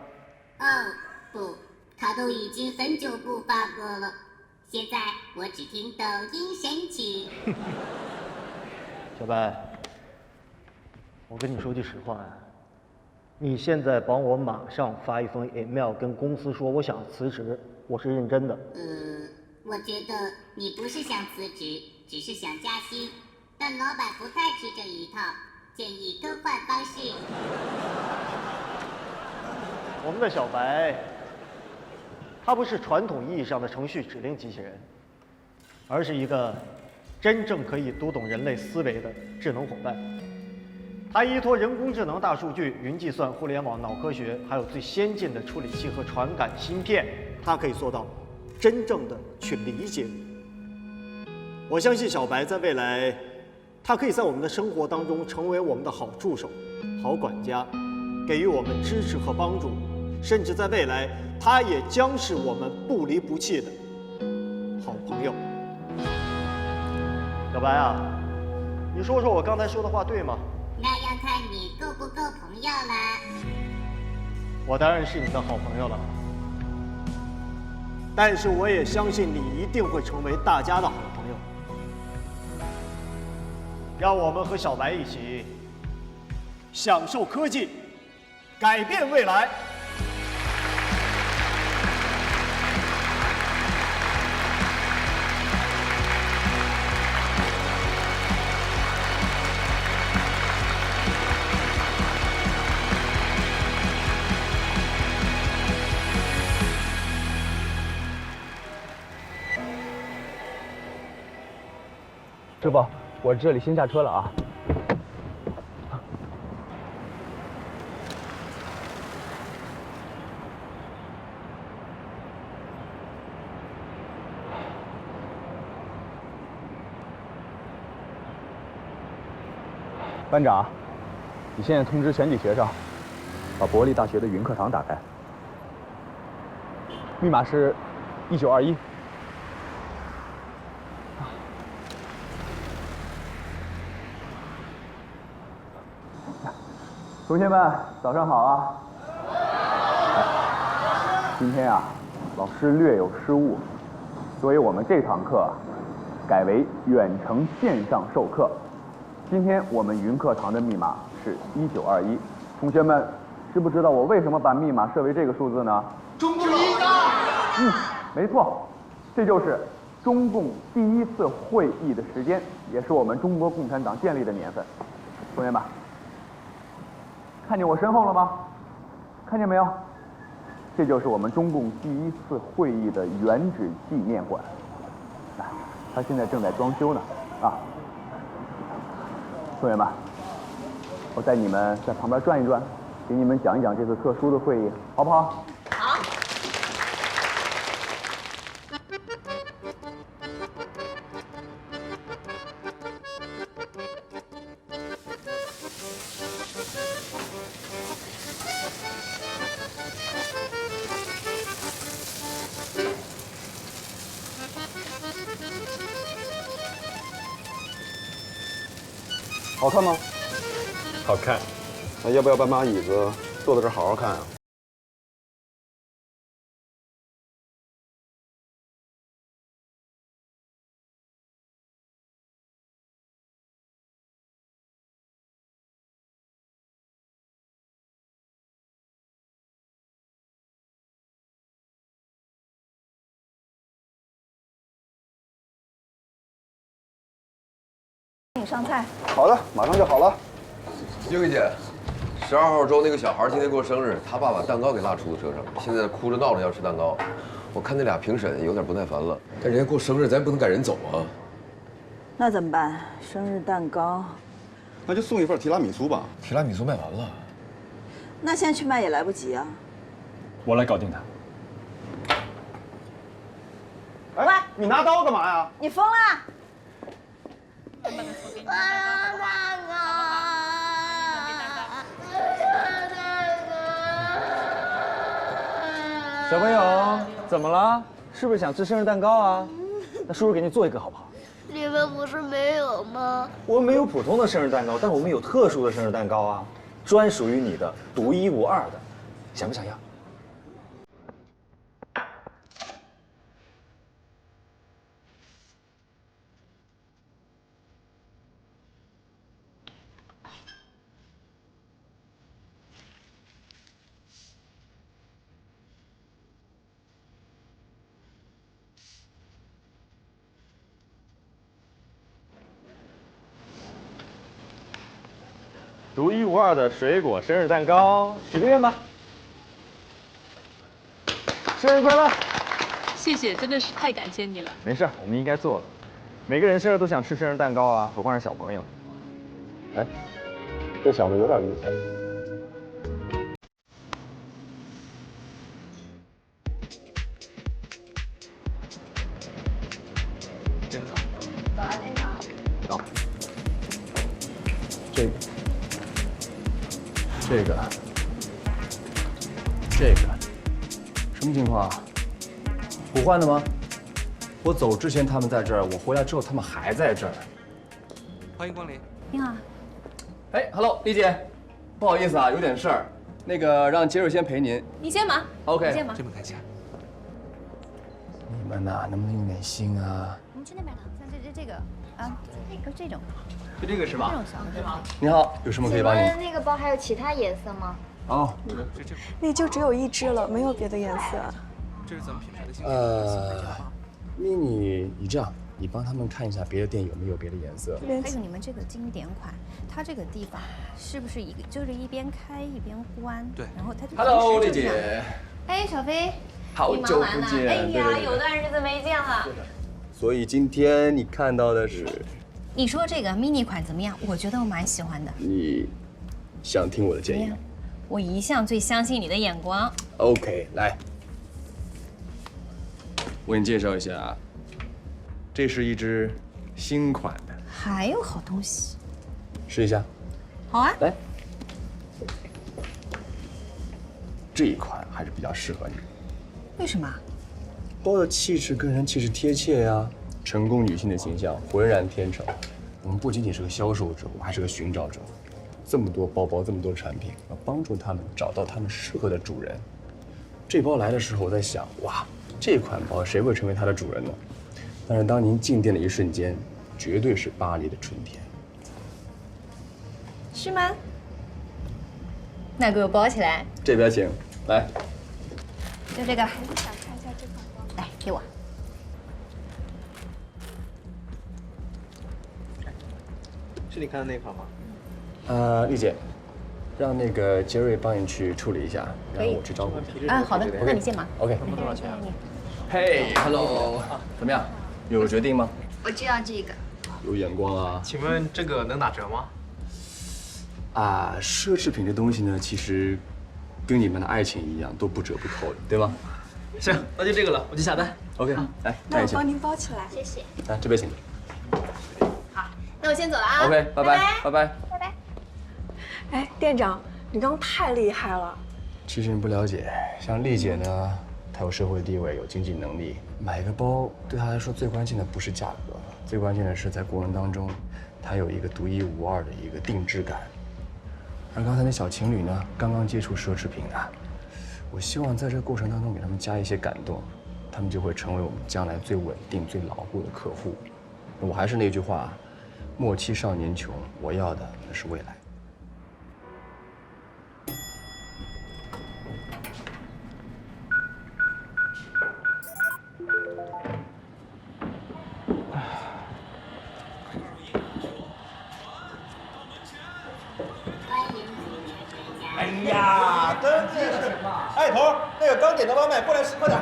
哦，不，他都已经很久不发歌了。现在我只听抖音神曲。小白，我跟你说句实话呀，你现在帮我马上发一封 email 跟公司说我想辞职，我是认真的。我觉得你不是想辞职，只是想加薪，但老板不太吃这一套，建议更换方式。我们的小白它不是传统意义上的程序指令机器人，而是一个真正可以读懂人类思维的智能伙伴。它依托人工智能、大数据、云计算、互联网、脑科学，还有最先进的处理器和传感芯片，它可以做到真正的去理解你。我相信小白在未来，他可以在我们的生活当中成为我们的好助手、好管家，给予我们支持和帮助，甚至在未来，他也将是我们不离不弃的好朋友。小白啊，你说说我刚才说的话对吗？那要看你够不够朋友啦。我当然是你的好朋友了，但是我也相信你一定会成为大家的好朋友。让我们和小白一起享受科技，改变未来。师傅，我这里先下车了啊。班长，你现在通知全体学生，把国立大学的云课堂打开，密码是1921。同学们，早上好啊！今天啊，老师略有失误，所以我们这堂课改为远程线上授课。今天我们云课堂的密码是1921。同学们，知不知道我为什么把密码设为这个数字呢？中共一大。没错，这就是中共第1次会议的时间，也是我们中国共产党建立的年份。同学们，看见我身后了吗？看见没有？这就是我们中共第1次会议的原址纪念馆。它现在正在装修呢，啊。同学们，我带你们在旁边转一转，给你们讲一讲这次特殊的会议，好不好？好。好看吗？好看。那要不要搬把椅子坐在这儿好好看啊？请上菜。好的，马上就好了。英语姐，12号周那个小孩今天过生日，他爸把蛋糕给落出租车上，现在哭着闹着要吃蛋糕。我看那俩评审有点不耐烦了，但人家过生日，咱不能赶人走啊。那怎么办？生日蛋糕，那就送一份提拉米苏吧。提拉米苏卖完了，那现在去卖也来不及啊。我来搞定他。喂，你拿刀干嘛呀？你疯了？小朋友，怎么了？是不是想吃生日蛋糕啊？那叔叔给你做一个好不好？你们不是没有吗？我们没有普通的生日蛋糕，但我们有特殊的生日蛋糕啊，专属于你的，独一无二的，想不想要？独一无二的水果生日蛋糕，许个愿吧。生日快乐！谢谢，真的是太感谢你了。没事，我们应该做的。每个人生日都想吃生日蛋糕啊，何况是小朋友。哎，这小子有点意思。真好。早安，店长。走。这个，什么情况啊？补换的吗？我走之前他们在这儿，我回来之后他们还在这儿。欢迎光临。你好。哎 ，Hello， 丽姐，不好意思啊，有点事儿，那个让杰瑞先陪您。你先忙。OK。你先忙。这么客气啊？你们呐，能不能用点心啊？我们去那边了，像这个啊，这种。就这个是吧？这种小的吗？你好，有什么可以帮你？那个包还有其他颜色吗？哦，那就只有一只了，没有别的颜色。这是咱们品牌的新mini，你这样，你帮他们看一下别的店有没有别的颜色。还有你们这个经典款，它这个地方是不是就是一边开一边关？对，然后它就。Hello， 丽姐。哎，小飞，好久不见。哎呀，有段日子没见了。所以今天你看到的是？你说这个 mini 款怎么样？我觉得我蛮喜欢的。你想听我的建议？我一向最相信你的眼光。OK， 来，我给你介绍一下啊，这是一支新款的，还有好东西，试一下。好啊，来，这一款还是比较适合你。为什么？包的气质跟人气质贴切呀，成功女性的形象浑然天成。我们不仅仅是个销售者，我还是个寻找者。这么多包包，这么多产品，要帮助他们找到他们适合的主人。这包来的时候，我在想，哇，这款包谁会成为它的主人呢？但是当您进店的一瞬间，绝对是巴黎的春天。是吗？那给我包起来。这边请，来。就这个。我想看一下这款包。来，给我。是你看的那款吗？丽姐，让那个杰瑞帮你去处理一下，然后我去照顾。啊，好的，那你先忙。OK。多少钱啊？嘿 ，Hello， 怎么样？有决定吗？我就要这个。有眼光啊！请问这个能打折吗？啊，奢侈品这东西呢，其实跟你们的爱情一样，都不折不扣的，对吗？行，那就这个了，我去下单。OK，来，那我帮您包起来。谢谢。来，这边请。那我先走了啊。OK， 拜拜，拜拜。拜拜。哎，店长，你刚太厉害了。其实你不了解，像丽姐呢，她有社会地位，有经济能力，买个包对她来说最关键的不是价格，最关键的是在过程当中，她有一个独一无二的一个定制感。而刚才那小情侣呢，刚刚接触奢侈品的，我希望在这个过程当中给他们加一些感动，他们就会成为我们将来最稳定、最牢固的客户。我还是那句话，莫欺少年穷，我要的是未来。哎呀，真是！哎，头，那个刚点的外卖过来吃，快点！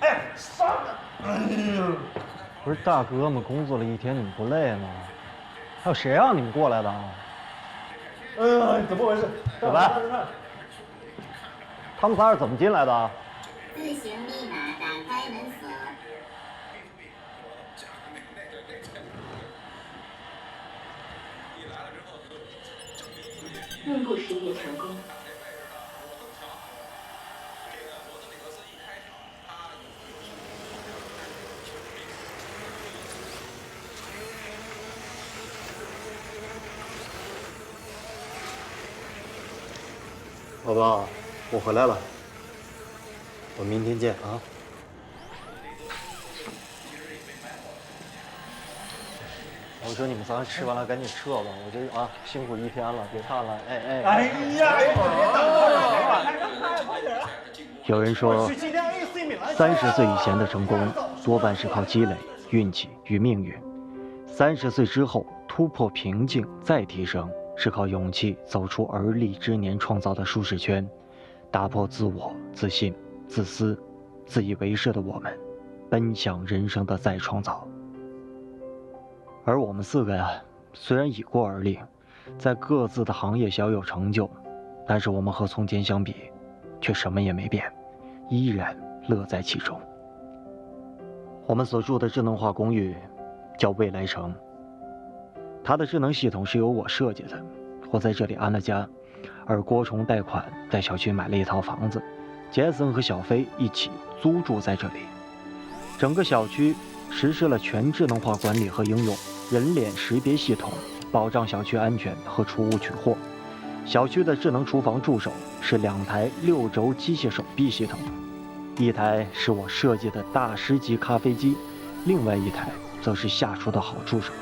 哎呀，上了！哎呦，不是大哥们工作了一天，你们不累吗？还有谁让你们过来的啊？怎么回事？小白，他们仨是怎么进来的？自行密码打开门锁。面部识别成功。老大，我回来了，我明天见啊。我说你们仨吃完了赶紧撤吧，我这啊辛苦一天了，别看了，哎。哎呀，别等了！有人说，30岁以前的成功多半是靠积累、运气与命运；30岁之后突破瓶颈再提升，是靠勇气走出而立之年创造的舒适圈，打破自我、自信、自私、自以为是的我们，奔向人生的再创造。而我们4个呀，虽然已过而立，在各自的行业小有成就，但是我们和从前相比，却什么也没变，依然乐在其中。我们所住的智能化公寓叫未来城，它的智能系统是由我设计的，我在这里安了家，而郭崇贷款在小区买了一套房子，杰森和小飞一起租住在这里。整个小区实施了全智能化管理和应用人脸识别系统，保障小区安全和出物取货。小区的智能厨房助手是2台6轴机械手臂系统，一台是我设计的大师级咖啡机，另外一台则是下厨的好助手。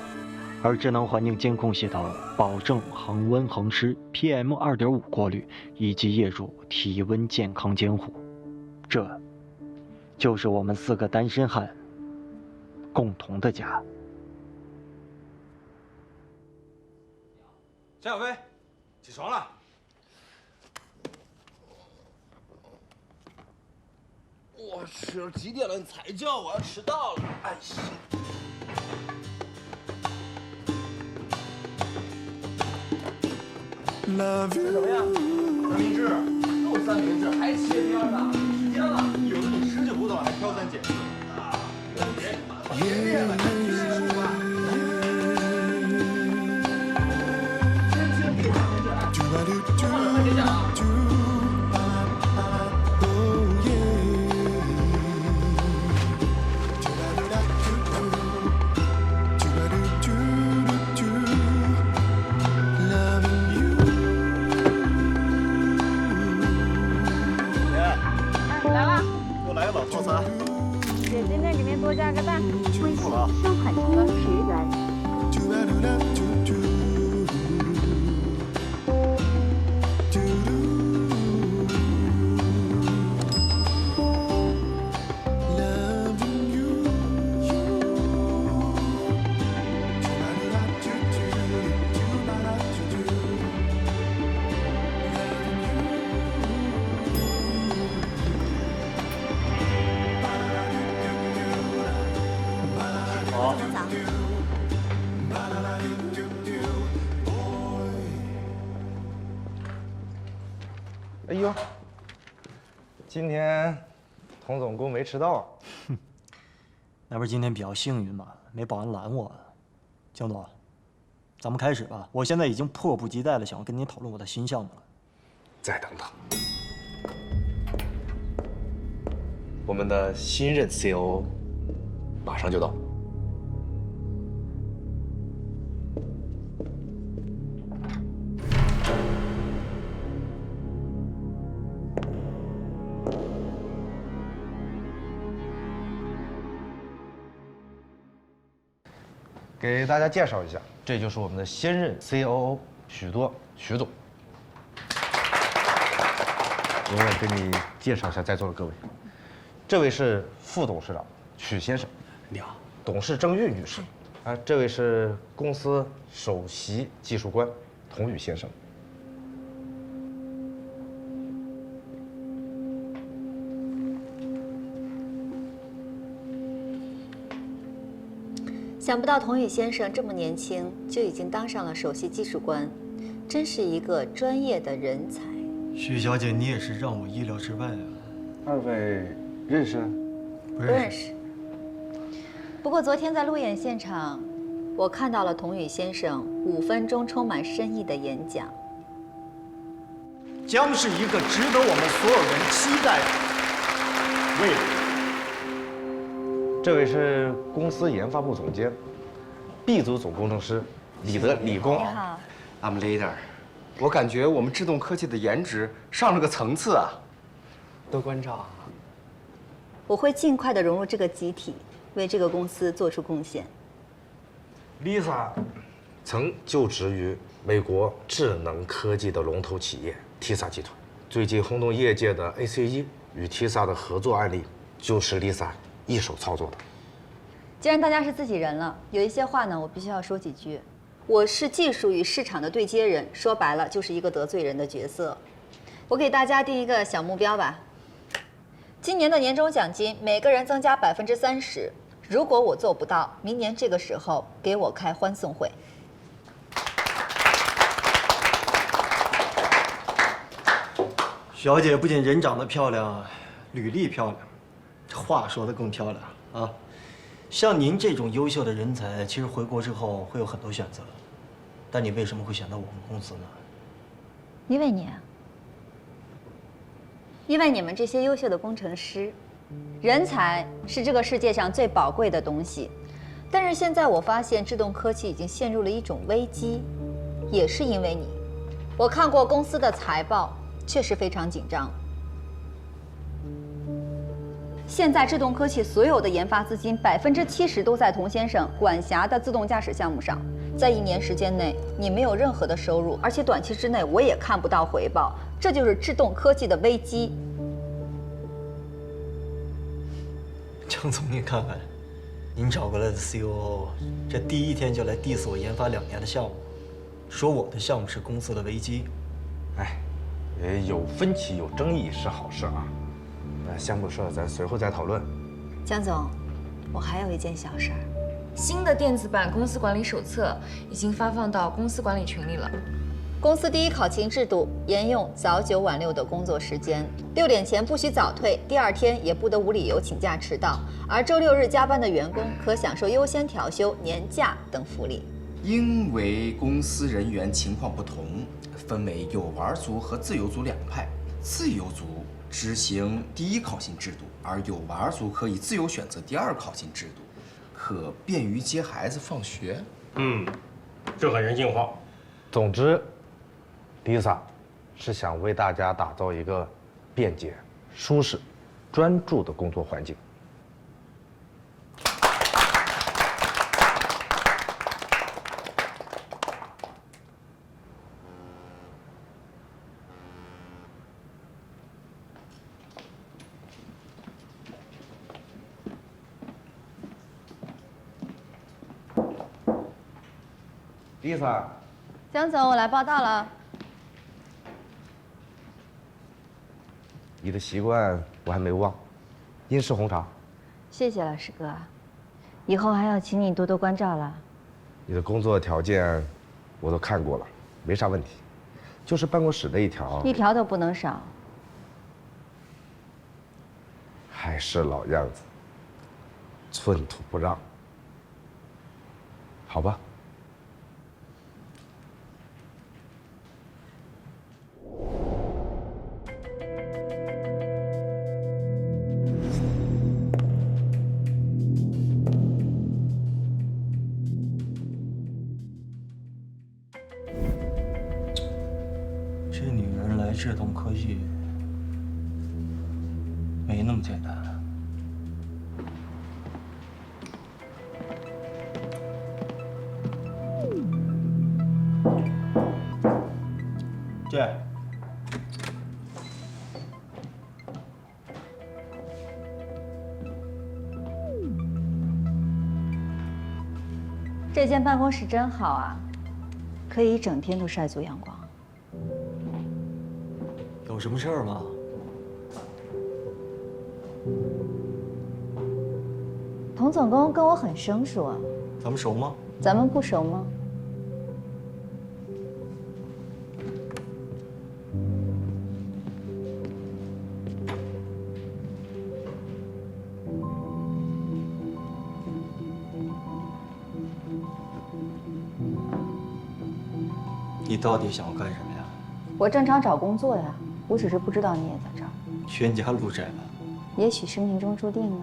而智能环境监控系统保证恒温恒湿、PM 2.5过滤以及业主体温健康监护。这就是我们4个单身汉共同的家。夏小飞，起床了。我去，几点了？你才叫我，要迟到了。哎呀！吃什么呀？三明治，又三明治，还切边呢？时间了，有的你吃就不懂，还挑三拣四。别练了，你吃什么？先切第一三明治，放点番茄酱啊。姐姐那里面多加个蛋。微信收款金10元。哎呦，今天童总工没迟到。那不是今天比较幸运吗？没保安拦我。江总，咱们开始吧。我现在已经迫不及待的想要跟您讨论我的新项目了。再等等，我们的新任 COO 马上就到。给大家介绍一下，这就是我们的现任 COO 许总。我也给你介绍一下在座的各位，这位是副董事长许先生，你好；董事郑玉女士，这位是公司首席技术官童宇先生。想不到童宇先生这么年轻就已经当上了首席技术官，真是一个专业的人才。许小姐，你也是让我意料之外啊。二位认识？不认识。不过昨天在路演现场，我看到了童宇先生5分钟充满深意的演讲，将是一个值得我们所有人期待的未来。这位是公司研发部总监，B 组总工程师李工。你好 ，I'm leader。我感觉我们智动科技的颜值上了个层次啊！多关照啊！我会尽快的融入这个集体，为这个公司做出贡献。Lisa 曾就职于美国智能科技的龙头企业 TISA 集团，最近轰动业界的 ACE 与 TISA 的合作案例，就是 Lisa 一手操作的。既然大家是自己人了，有一些话呢，我必须要说几句。我是技术与市场的对接人，说白了就是一个得罪人的角色。我给大家定一个小目标吧，今年的年终奖金每个人增加30%，如果我做不到，明年这个时候给我开欢送会。小姐不仅人长得漂亮，履历漂亮，这话说得更漂亮啊！像您这种优秀的人才，其实回国之后会有很多选择，但你为什么会选择我们公司呢？因为你，因为你们这些优秀的工程师，人才是这个世界上最宝贵的东西。但是现在我发现智动科技已经陷入了一种危机，也是因为你。我看过公司的财报。确实非常紧张。现在智动科技所有的研发资金70%都在童先生管辖的自动驾驶项目上，在1年时间内，你没有任何的收入，而且短期之内我也看不到回报，这就是智动科技的危机。张总，您看看，您找过来的 COO， 这第一天就来 diss 我研发2年的项目，说我的项目是公司的危机。哎。有分歧、有争议是好事啊。那项目事咱随后再讨论。江总，我还有一件小事儿，新的电子版公司管理手册已经发放到公司管理群里了。公司第1考勤制度沿用早9晚6的工作时间，6点前不许早退，第2天也不得无理由请假迟到，而周6日加班的员工可享受优先调休、年假等福利。因为公司人员情况不同，分为有玩族和自由族2派。自由族执行第1考勤制度，而有玩族可以自由选择第2考勤制度，可便于接孩子放学。这很人性化。总之 ，Lisa 是想为大家打造一个便捷、舒适、专注的工作环境。Lisa， 江总，我来报道了。你的习惯我还没忘，英式红茶。谢谢老师哥，以后还要请你多多关照了。你的工作条件我都看过了，没啥问题，就是办公室那一条都不能少。还是老样子，寸土不让。好吧。这女人来智动科技没那么简单。这这间办公室真好啊，可以一整天都晒足阳光。有什么事儿吗？童总工跟我很生疏啊。咱们熟吗？咱们不熟吗？你到底想要干什么呀？我正常找工作呀，我只是不知道你也在这儿。冤家路窄了。也许是命中注定呢。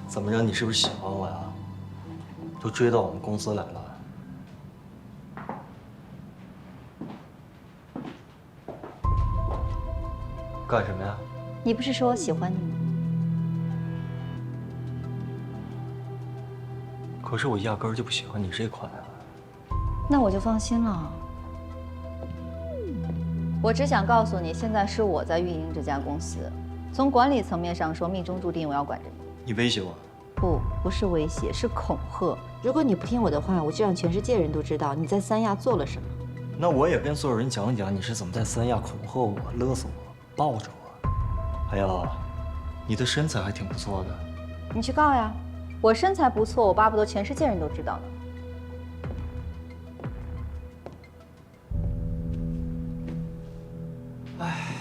怎么着？你是不是喜欢我呀？都追到我们公司来了。干什么呀？你不是说我喜欢你吗？可是我压根儿就不喜欢你这款啊。那我就放心了。我只想告诉你，现在是我在运营这家公司，从管理层面上说，命中注定我要管着你。你威胁我？不是威胁，是恐吓。如果你不听我的话，我就让全世界人都知道你在三亚做了什么。那我也跟所有人讲讲，你是怎么在三亚恐吓我、勒索我、抱着我。还有，你的身材还挺不错的。你去告呀！我身材不错，我巴不得全世界人都知道呢。唉，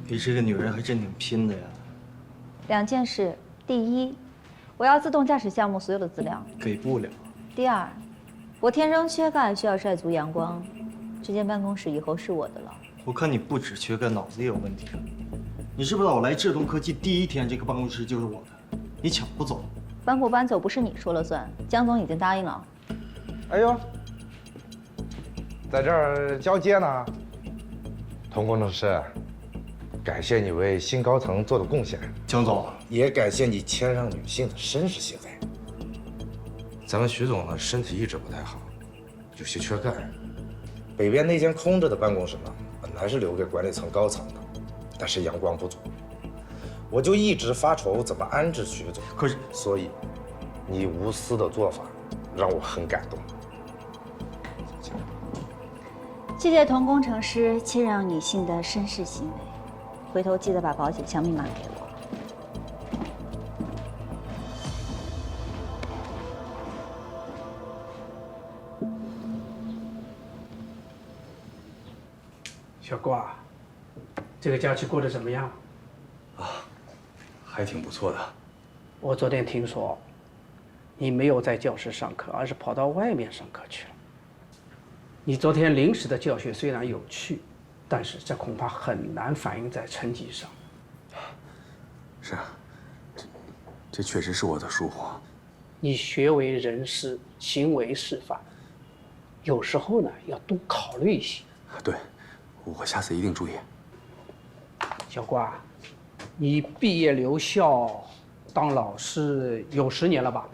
你这个女人还真挺拼的呀。2件事：第一，我要自动驾驶项目所有的资料；给不了。第二，我天生缺钙，需要晒足阳光。这间办公室以后是我的了。我看你不只缺钙，脑子也有问题。你知不知道我来智动科技第1天，这个办公室就是我的，你抢不走。搬不搬走不是你说了算，江总已经答应了。哎呦，在这儿交接呢。童工程师，感谢你为新高层做的贡献。江总，也感谢你谦让女性的绅士行为。咱们徐总呢，身体一直不太好，有些缺钙。北边那间空着的办公室呢，本来是留给管理层高层的，但是阳光不足，我就一直发愁怎么安置徐总。可是，所以你无私的做法让我很感动。谢谢童工程师谦让女性的绅士行为，回头记得把保险箱密码给我。小瓜，这个假期过得怎么样？还挺不错的。我昨天听说，你没有在教室上课，而是跑到外面上课去了。你昨天临时的教学虽然有趣，但是这恐怕很难反映在成绩上。是啊，这确实是我的疏忽。你学为人师，行为示范，有时候呢要多考虑一些。对，我下次一定注意。小瓜，你毕业留校当老师有10年了吧？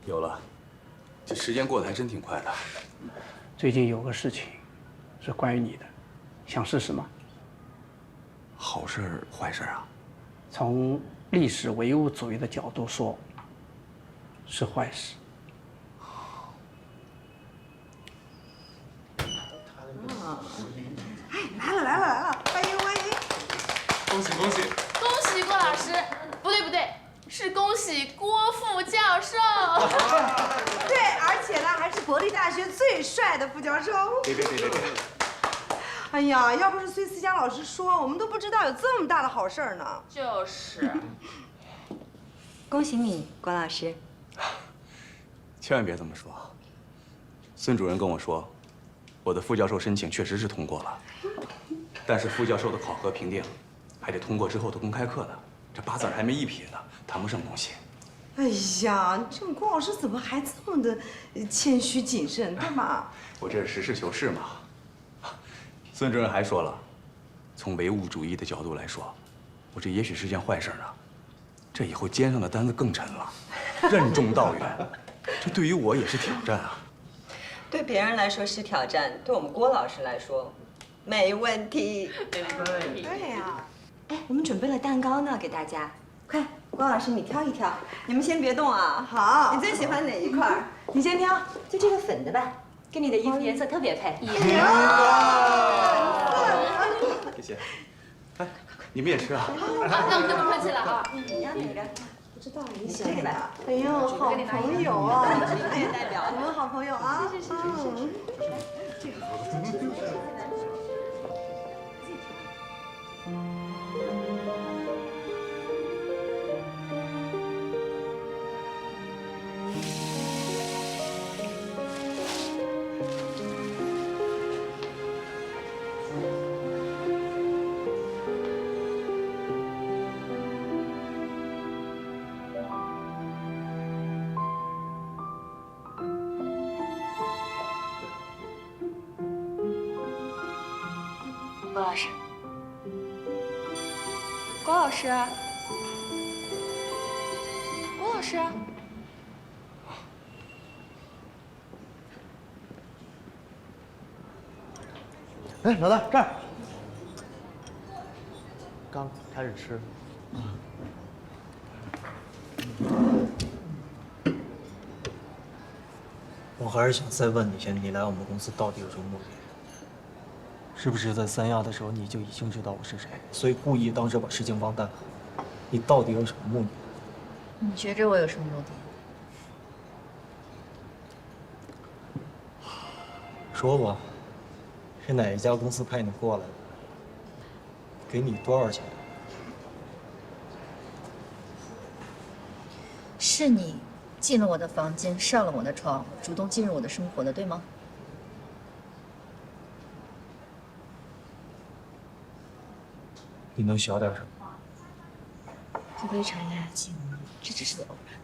有了，这时间过得还真挺快的。最近有个事情，是关于你的，想试试吗？好事坏事啊？从历史唯物主义的角度说，是坏事。来了，欢迎！恭喜恭喜！恭喜郭老师，不对，是恭喜郭副教授。对，而且呢，还是国立大学最帅的副教授。别！哎呀，要不是孙思佳老师说，我们都不知道有这么大的好事儿呢。就是。恭喜你，郭老师。千万别这么说。孙主任跟我说，我的副教授申请确实是通过了，但是副教授的考核评定还得通过之后的公开课呢，这8字还没一撇呢，谈不上东西。哎呀，这个郭老师怎么还这么的谦虚谨慎，对吧？我这是实事求是嘛。孙主任还说了，从唯物主义的角度来说，我这也许是件坏事啊。这以后肩上的担子更沉了，任重道远，这对于我也是挑战啊。对别人来说是挑战，对我们郭老师来说，没问题。对呀。哎，我们准备了蛋糕呢，给大家。快，郭老师你挑一挑，你们先别动啊。好。你最喜欢哪一块？你先挑，就这个粉的吧，跟你的衣服颜色特别配。谢谢。哎，你们也吃啊？好，那我们就不客气了啊。你要哪个？不知道你喜欢这个。哎呦，好朋友啊！代表我们好朋友啊！是。这个好。郭老师，郭老师，郭老师，哎，老大这儿，刚开始吃。我还是想再问你一下，你来我们公司到底有什么目的？是不是在三亚的时候你就已经知道我是谁，所以故意当着把事情忘淡了？你到底有什么目的？你觉着我有什么目的？说吧，是哪一家公司派你过来的？给你多少钱？是你进了我的房间，上了我的床，主动进入我的生活的，对吗？你能小点声？我非常冷静，这只是偶然。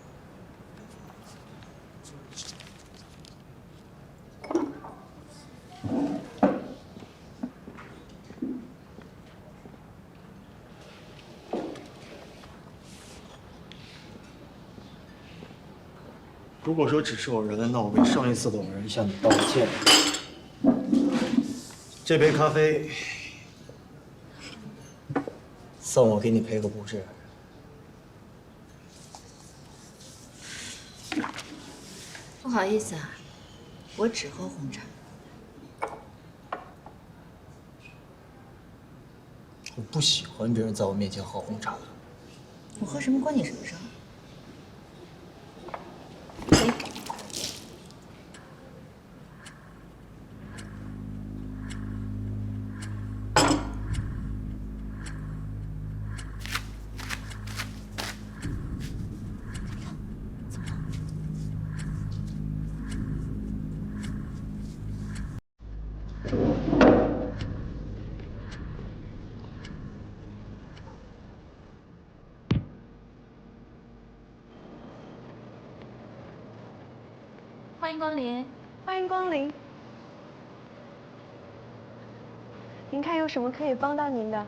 如果说只是偶然，那我为上一次的偶然向你道歉。这杯咖啡，算我给你赔个不是。不好意思啊，我只喝红茶。我不喜欢别人在我面前喝红茶。我喝什么关你什么事？欢迎光临，欢迎光临。您看有什么可以帮到您的？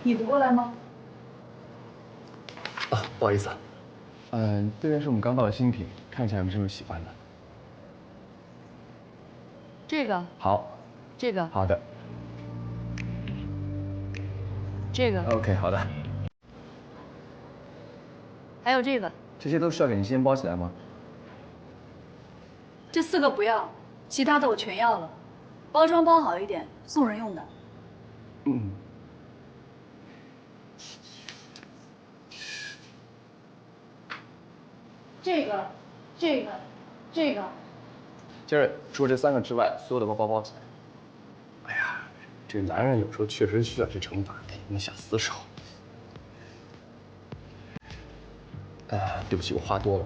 你不过来吗？啊，不好意思啊。这边是我们刚到的新品，看一下有没有什么喜欢的。这个好，这个好的。这个 OK， 好的。还有这个，这些都需要给您先包起来吗？这4个不要，其他的我全要了。包装包好一点，送人用的。嗯。这个，这个，这个。杰瑞，除了这3个之外，所有的包包起来。哎呀，这男人有时候确实需要去惩罚，给你们下死手。对不起，我话多了。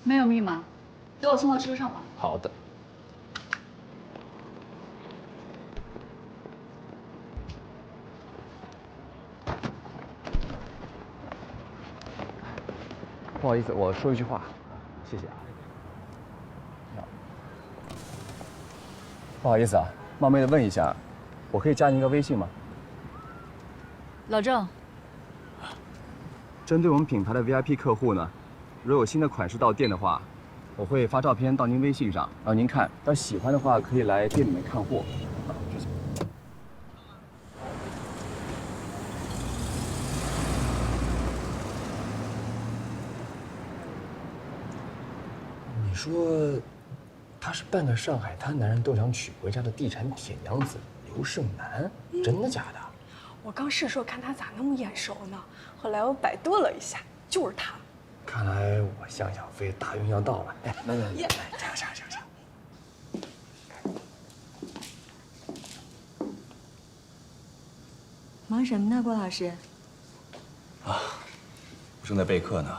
没有密码，给我送到车上吧。好的。不好意思，我说一句话，谢谢啊。不好意思啊，冒昧的问一下，我可以加您一个微信吗？老郑。针对我们品牌的 VIP 客户呢，如果有新的款式到店的话，我会发照片到您微信上，让您看。要喜欢的话，可以来店里面看货。你说，他是半个上海滩男人都想娶回家的地产铁娘子刘胜男，真的假的？我刚试说看他咋那么眼熟呢，后来我百度了一下，就是他。看来我向小飞大运要到了。哎，来，加油！忙什么呢，郭老师？啊，我正在备课呢，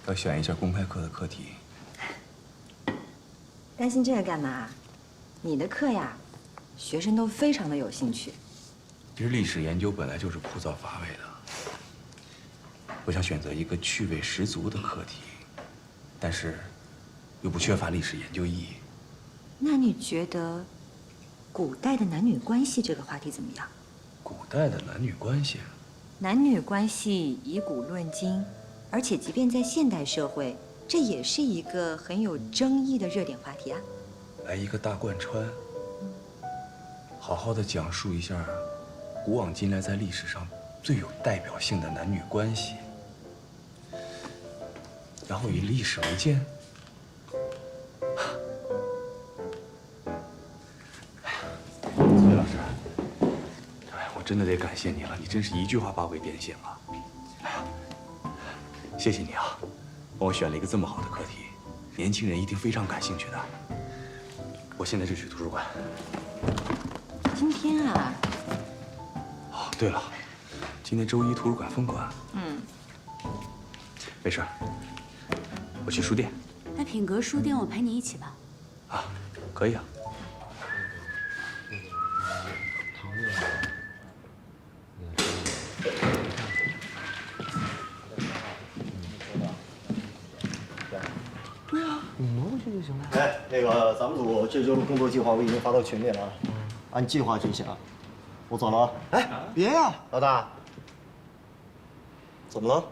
要选一下公开课的课题。担心这个干嘛？你的课呀，学生都非常的有兴趣。其实历史研究本来就是枯燥乏味的，我想选择一个趣味十足的课题，但是又不缺乏历史研究意义。那你觉得古代的男女关系这个话题怎么样？古代的男女关系，男女关系以古论今，而且即便在现代社会，这也是一个很有争议的热点话题啊。来一个大贯穿，好好的讲述一下古往今来在历史上最有代表性的男女关系。然后以历史为鉴。崔老师，哎，我真的得感谢你了，你真是一句话把我给点醒了。哎呀，谢谢你啊，帮我选了一个这么好的课题，年轻人一定非常感兴趣的。我现在就去图书馆。今天啊？哦，对了，今天周一图书馆封馆。没事，我去书店。那品格书店我陪你一起吧。啊，可以啊。对啊，你挪过去就行了。哎，那个咱们组这周的工作计划我已经发到群里了，按计划执行。我走了啊。哎，别呀，老大。怎么了？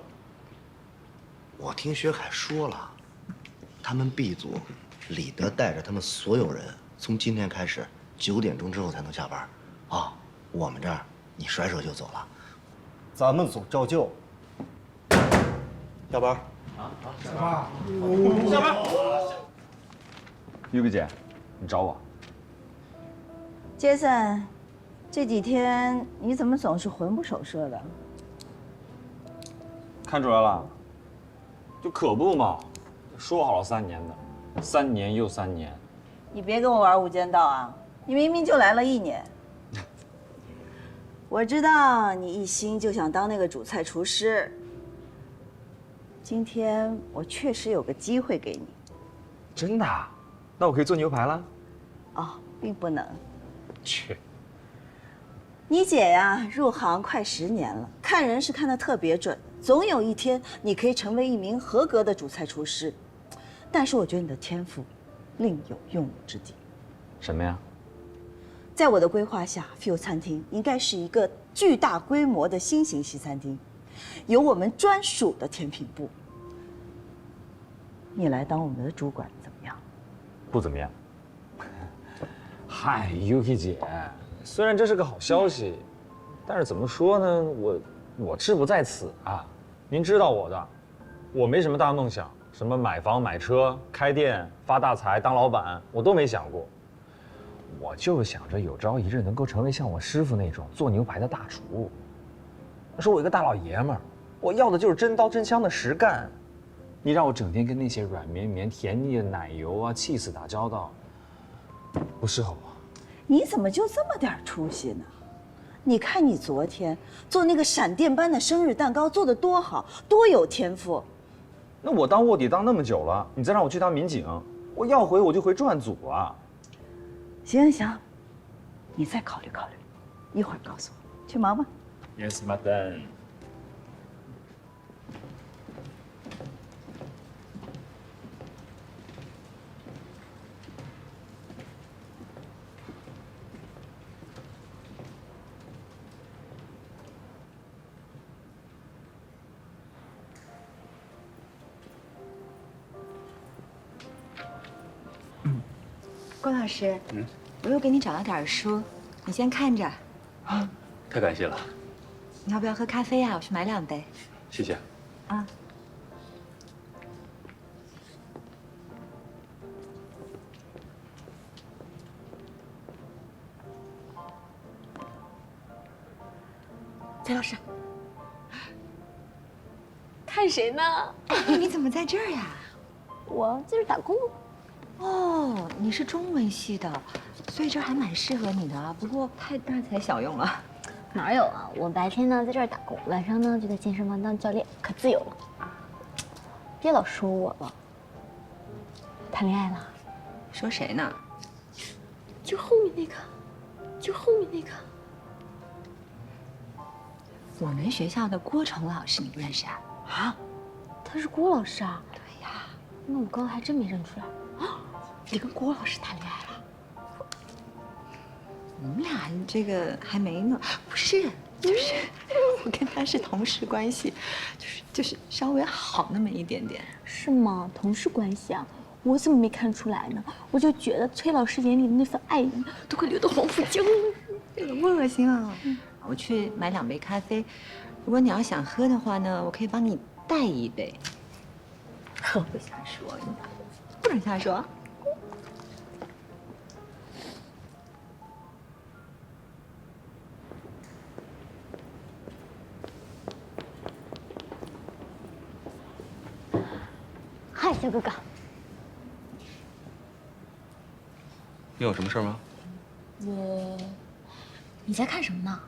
我听薛凯说了，他们 B 组李德带着他们所有人，从今天开始9点钟之后才能下班。啊，我们这儿你甩手就走了。咱们组照旧。下班。下班。下班。玉碧姐，你找我？杰森，这几天你怎么总是魂不守舍的？看出来了。就可不嘛，说好了3年的，3年又3年。你别跟我玩无间道啊！你明明就来了1年。我知道你一心就想当那个主菜厨师。今天我确实有个机会给你。真的？那我可以做牛排了？哦，并不能。去。你姐呀，入行快10年了，看人是看得特别准。总有一天，你可以成为一名合格的主菜厨师。但是我觉得你的天赋另有用武之地。什么呀？在我的规划下 ，Feel 餐厅应该是一个巨大规模的新型西餐厅，有我们专属的甜品部。你来当我们的主管怎么样？不怎么样。嗨 ，Yuki 姐，虽然这是个好消息，但是怎么说呢，我志不在此啊。您知道我的，我没什么大梦想，什么买房买车、开店发大财、当老板，我都没想过。我就想着有朝一日能够成为像我师傅那种做牛排的大厨。说我一个大老爷们儿，我要的就是真刀真枪的实干。你让我整天跟那些软绵绵、甜腻的奶油啊、cheese 打交道，不适合我。你怎么就这么点出息呢？你看你昨天做那个闪电般的生日蛋糕做得多好，多有天赋。那我当卧底当那么久了，你再让我去当民警，我要回我就回专案组啊。行行，你再考虑考虑，一会儿告诉我。去忙吧。Yes, madam。郭老师，我又给你找了点书，你先看着。太感谢了，你要不要喝咖啡啊？我去买2杯。谢谢。啊。崔老师，看谁呢？哎，你怎么在这儿呀？我在这打工。哦，你是中文系的，所以这还蛮适合你的啊。不过太大材小用了。哪有啊？我白天呢在这儿打工，晚上呢就在健身房当教练，可自由了。别老说我了，谈恋爱了。说谁呢？就后面那个，就后面那个。我们学校的郭成老师，你不认识啊？啊，他是郭老师啊？对呀。那我刚刚还真没认出来。啊，你跟郭老师谈恋爱了？我们俩这个还没呢。不是，就是我跟他是同事关系，就是稍微好那么一点点。是吗？同事关系啊？我怎么没看出来呢？我就觉得崔老师眼里的那份爱意都快流到黄浦江了。这个恶心啊！我去买2杯咖啡，如果你要想喝的话呢，我可以帮你带1杯。可不瞎说，不准瞎说。嗨，小哥哥，你有什么事吗？你在看什么呢？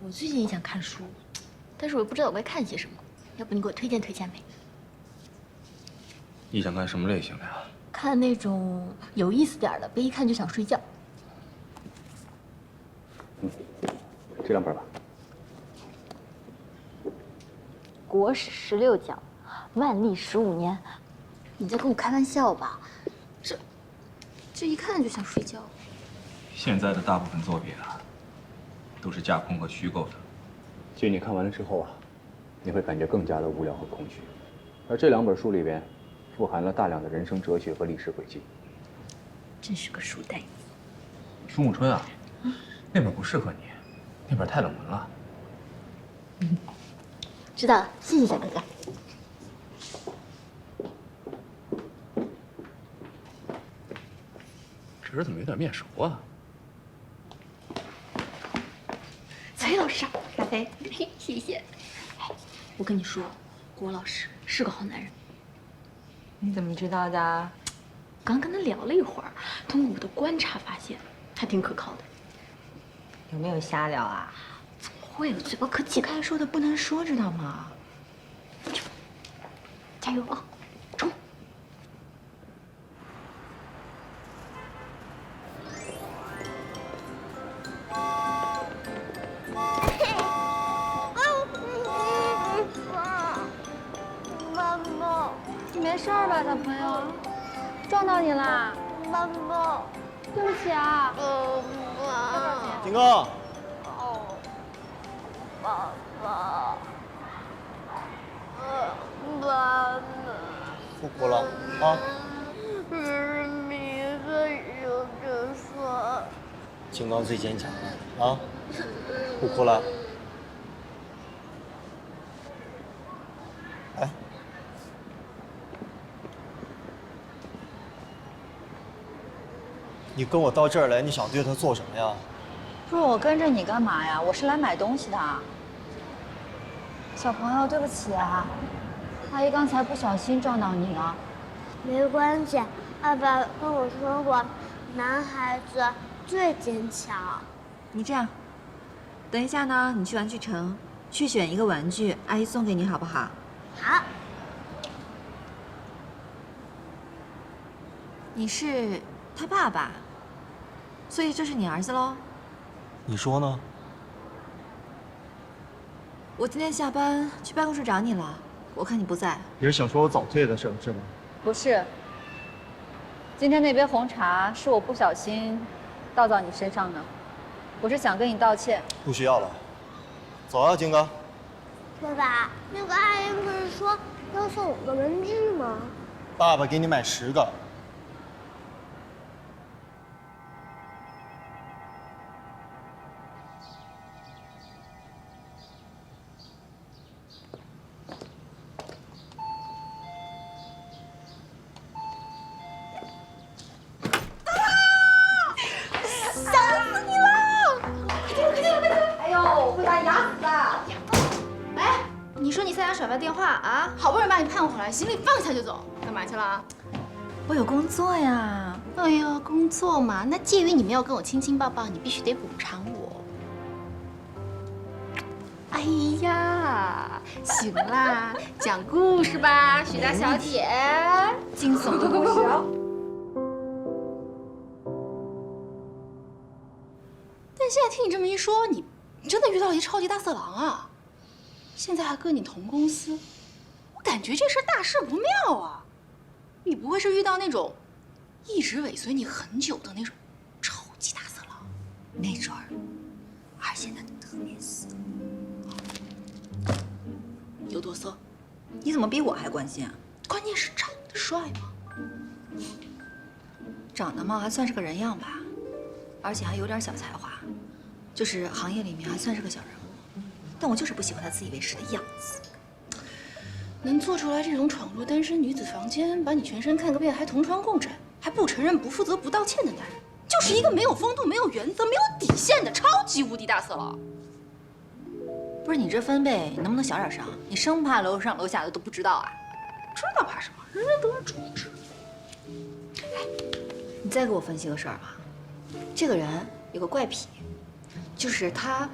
我最近也想看书，但是我又不知道我该看些什么，要不你给我推荐推荐呗？你想看什么类型的呀？看那种有意思点的，别一看就想睡觉。这两本吧。国史16讲，万历15年。你在跟我开玩笑吧？这一看就想睡觉。现在的大部分作品啊，都是架空和虚构的。其实你看完了之后啊，你会感觉更加的无聊和空虚。而这两本书里边，富含了大量的人生哲学和历史轨迹。真是个书呆子。舒沐春啊，那本不适合你，那本太冷门了。知道了，谢谢小哥哥。这人怎么有点面熟啊？崔老师，咖啡，谢谢。哎，我跟你说，郭老师是个好男人。你怎么知道的？刚跟他聊了一会儿，通过我的观察发现，他挺可靠的。有没有瞎聊啊？怎么会？我嘴巴可紧，该说的不能说，知道吗？加油啊！冲！妈妈，你没事吧，小朋友？撞到你啦？妈妈，对不起啊。金哥。爸爸。爸爸。不哭了啊！是你很有着说。金刚最坚强了啊！不哭了。哎，你跟我到这儿来，你想对他做什么呀？不是我跟着你干嘛呀？我是来买东西的。小朋友，对不起啊，阿姨刚才不小心撞到你了。没关系，爸爸跟我说过，男孩子最坚强。你这样，等一下呢，你去玩具城，去选一个玩具，阿姨送给你，好不好？好。你是他爸爸，所以这是你儿子喽？你说呢？我今天下班去办公室找你了，我看你不在。你是想说我早退的事是吗？不是。今天那杯红茶是我不小心倒到你身上的，我是想跟你道歉。不需要了，走啊，金刚。爸爸，那个阿姨不是说要送我个文具吗？爸爸给你买10个。甩卖电话啊！好不容易把你盼回来，行李放下就走，干嘛去了？我有工作呀。哎呀，工作嘛，那介于你没有跟我亲亲抱抱，你必须得补偿我。哎呀，行啦，讲故事吧，许大小姐。惊悚的故事哦。但现在听你这么一说，你真的遇到了一超级大色狼啊！现在还跟你同公司，我感觉这事大事不妙啊！你不会是遇到那种一直尾随你很久的那种超级大色狼？没准儿，而且他特别色。有多色？你怎么比我还关心啊？关键是长得帅吗？长得嘛，还算是个人样吧，而且还有点小才华，就是行业里面还算是个小人物。但我就是不喜欢他自以为是的样子。能做出来这种闯入单身女子房间，把你全身看个遍，还同床共枕，还不承认、不负责、不道歉的男人，就是一个没有风度、没有原则、没有底线的超级无敌大色狼。不是你这分贝能不能小点声？你生怕楼上楼下的都不知道啊？知道怕什么？人人都是主持。你再给我分析个事儿吧。这个人有个怪癖，就是他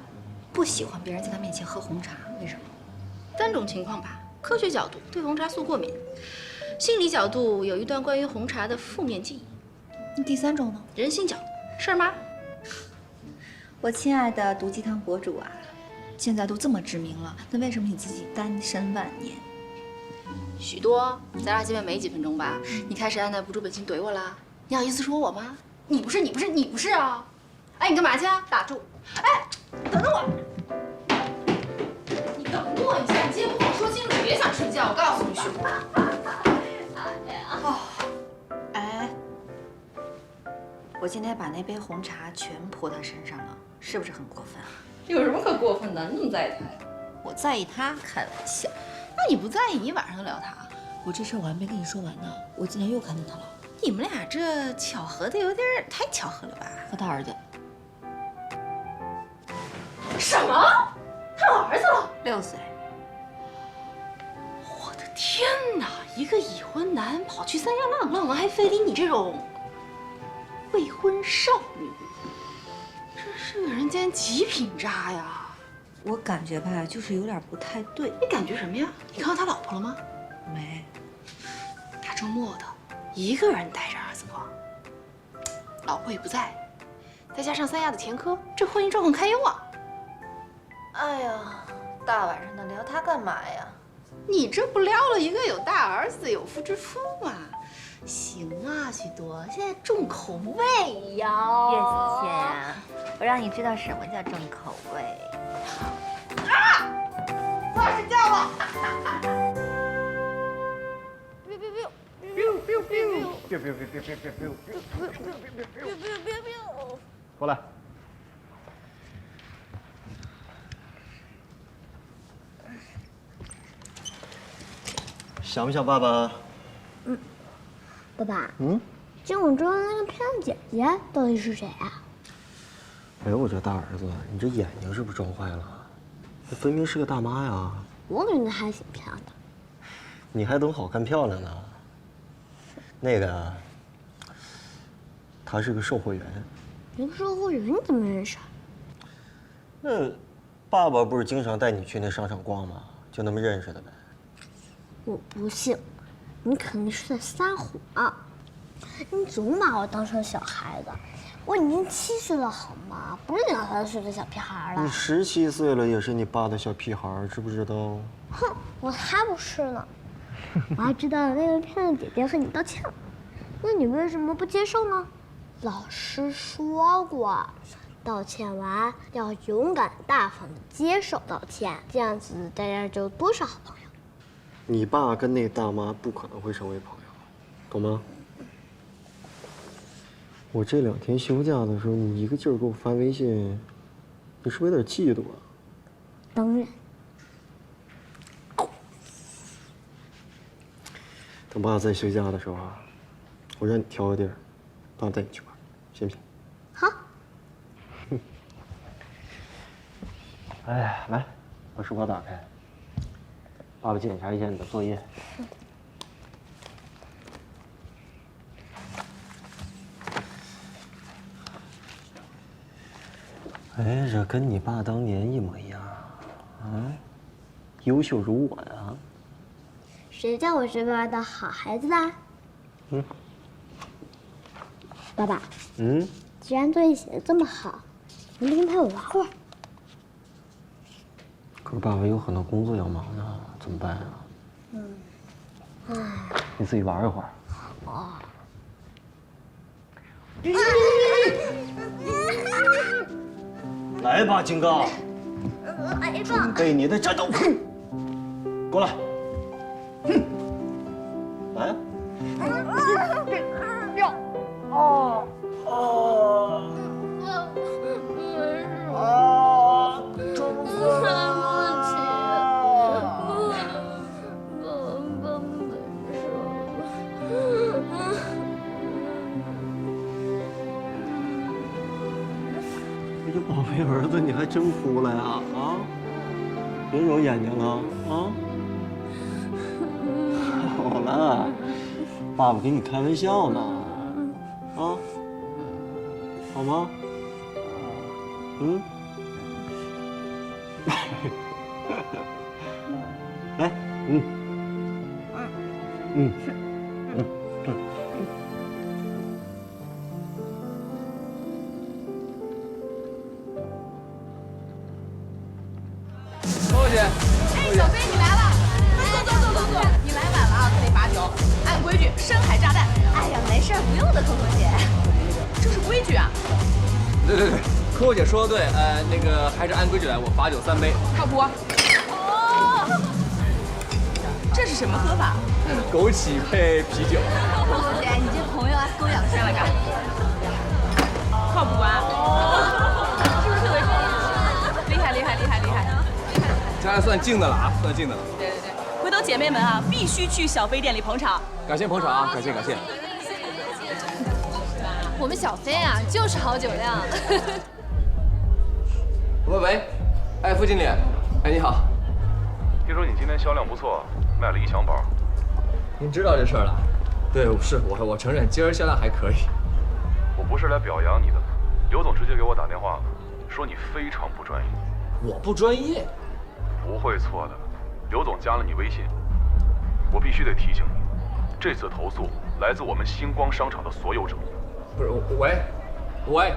不喜欢别人在他面前喝红茶，为什么？3种情况吧。科学角度，对红茶素过敏；心理角度，有一段关于红茶的负面记忆。那第3种呢？人性角度，事儿妈。我亲爱的毒鸡汤博主啊，现在都这么知名了，那为什么你自己单身万年？许多，咱俩见面没几分钟吧，你开始按捺不住本心怼我啦？你好意思说我吗？你不是啊！哎，你干嘛去啊？打住！哎，等等我！你等我一下，你今天不好说清楚，别想睡觉，我告诉你，许多。哎，我今天把那杯红茶全泼他身上了，是不是很过分啊？有什么可过分的？你那么在意他呀？我在意他？开玩笑。那你不在意，你晚上就聊他？我这事我还没跟你说完呢，我今天又看见他了。你们俩这巧合的有点太巧合了吧？和他儿子。什么？他有儿子了？6岁。我的天哪！一个已婚男跑去三亚浪浪，还非礼你这种未婚少女，真是个人间极品渣呀！我感觉吧，就是有点不太对。你感觉什么呀？你看到他老婆了吗？没。大周末的，一个人带着儿子逛，老婆也不在，再加上三亚的前科，这婚姻状况堪忧啊！哎呀，大晚上的聊他干嘛呀？你这不撩了一个有大儿子有妇之夫吗？行啊，许多，现在重口味呀！月倩，我让你知道什么叫重口味。啊！我要睡觉了。过来。想不想爸爸？爸爸。进我桌的那个漂亮姐姐到底是谁啊？哎呦，我这大儿子，你这眼睛是不是撞坏了？这分明是个大妈呀！我觉得还挺漂亮的。你还懂好看漂亮呢？那个，他是个售货员。一个售货员你怎么认识啊？那爸爸不是经常带你去那商场逛吗？就那么认识的呗。我不信，你肯定是在撒谎。你总把我当成小孩子，我已经7岁了好吗？不是2、3岁的小屁孩了。你17岁了，也是你爸的小屁孩，知不知道？哼，我才不是呢！我还知道那位漂亮姐姐和你道歉了，那你为什么不接受呢？老师说过，道歉完要勇敢大方的接受道歉，这样子大家就多是好朋友。你爸跟那大妈不可能会成为朋友，懂吗？我这2天休假的时候，你一个劲儿给我发微信，你是不是有点嫉妒啊？当然。等爸在休假的时候啊，我让你挑个地儿，爸带你去玩，行不行？好。哎，来，把书包打开，爸爸检查一下你的作业。哎，这跟你爸当年一模一样，啊，优秀如我呀。谁叫我是爸爸的好孩子的？爸爸。既然作业写得这么好，能不能陪我玩会儿？可是爸爸有很多工作要忙呢，怎么办啊？你自己玩一会儿。哦。来吧，金刚，来吧，准备你的战斗，过来，来呀！哦哦中风了！我的宝贝儿子，你还真哭了呀？啊？别揉眼睛了啊！好了，爸爸给你开玩笑呢，啊？好吗？嗯。来，扣姐，哎，小飞你来了，坐，你来晚了啊，可得罚酒。按规矩，深海炸弹。哎呀，没事，不用的，扣姐。这是规矩啊。对，扣姐说的对，那个还是按规矩来，我罚酒3杯，靠谱。哦，这是什么喝法？枸杞配啤酒。扣姐，你这朋友啊，够养生了嘎。靠谱啊。是不是特别靠谱？厉害。这还算静的了啊，算静的了。对，回头姐妹们啊，必须去小飞店里捧场。感谢捧场啊，感谢。我们小飞啊，就是好酒量。喂，哎，副经理，哎，你好。听说你今天销量不错，卖了1箱包。您知道这事儿了？对，是我承认，今儿销量还可以。我不是来表扬你的，刘总直接给我打电话，说你非常不专业。我不专业？不会错的，刘总加了你微信。我必须得提醒你，这次投诉来自我们星光商场的所有者。不是，喂。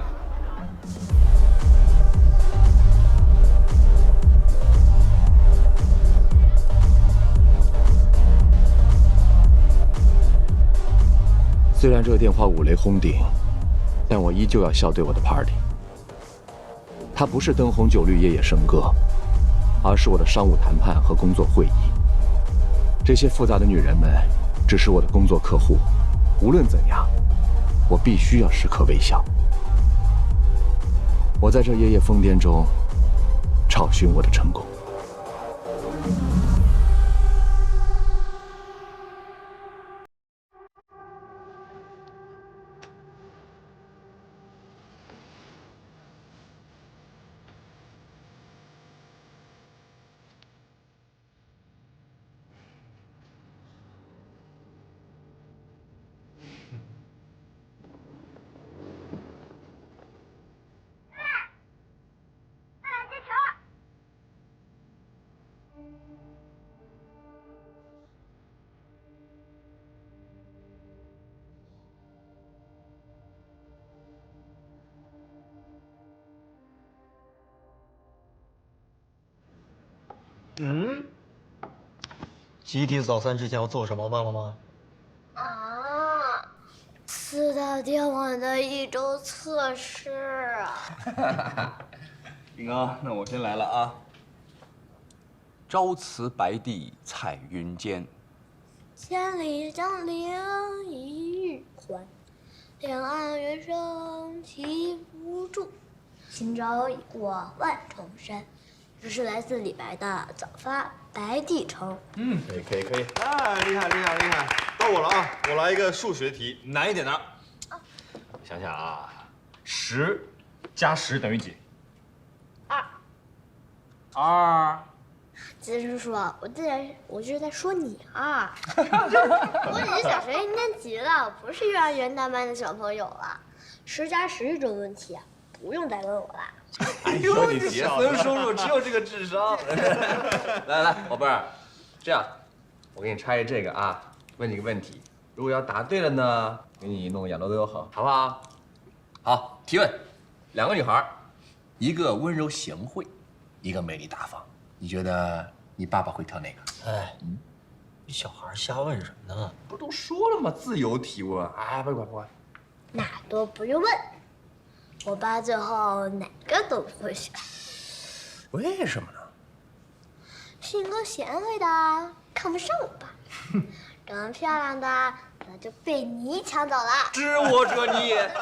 虽然这个电话五雷轰顶，但我依旧要笑对我的 party。它不是灯红酒绿夜夜笙歌，而是我的商务谈判和工作会议。这些复杂的女人们只是我的工作客户，无论怎样，我必须要时刻微笑。我在这夜夜疯癫中找寻我的成功。集体早餐之前要做什么？忘了吗？4大天王的1周测试啊！林哥，那我先来了啊。朝辞白帝彩云间，千里江陵一日还，两岸猿声啼不住。今朝已过万重山。这是来自李白的《早发白帝城》。可以。哎，厉害！到我了啊！我来一个数学题，难一点的。想想啊，10加10等于几？2。金叔叔，我这是在说你啊！我已经小学1年级了，不是幼儿园大班的小朋友了。10加10这种问题啊，不用再问我了。哎呦，你杰森叔叔只有这个智商。来，宝贝儿，这样，我给你拆这个啊，问你个问题，如果要答对了呢，给你弄个养乐多好，好不好？好，提问，2个女孩，一个温柔贤惠，一个美丽大方，你觉得你爸爸会挑哪个？哎，你小孩瞎问什么呢？不都说了吗？自由提问，哎，不管。那都不用问，我爸最后哪个都不会选。为什么呢？性格贤惠的看不上我爸，长得漂亮的那就被你抢走了。知我者你也。来。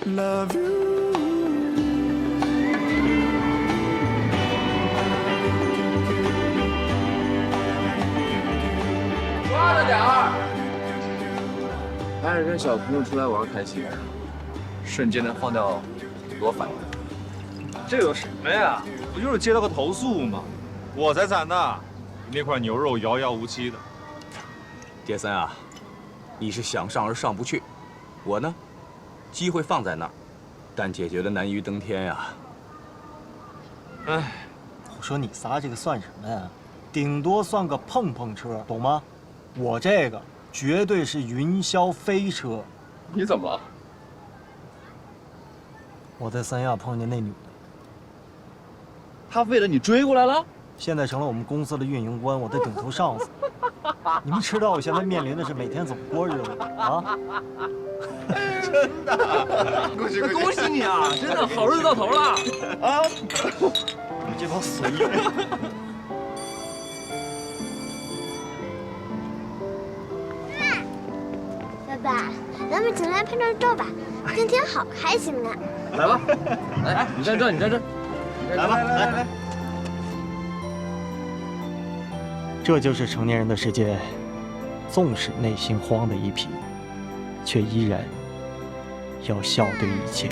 Love you。抓着点儿。还是跟小朋友出来玩开心，瞬间能放掉很多烦恼。这有什么呀？不就是接到个投诉吗？我才惨呢，那块牛肉遥遥无期的。杰森啊，你是想上而上不去，我呢，机会放在那儿，但解决的难于登天呀。哎，我说你仨这个算什么呀？顶多算个碰碰车，懂吗？我这个绝对是云霄飞车。你怎么了？我在三亚碰见那女的，她为了你追过来了？现在成了我们公司的运营官，我的顶头上司。你们知道我现在面临的是每天怎么过日子吗？啊？真的，恭喜你啊！真的好日子到头了啊！你这帮随意人。爸爸，咱们进来拍张照吧，今天好开心啊！来吧，来，你站这，你站这，来吧，来。这就是成年人的世界，纵使内心慌的一批，却依然要笑对一切。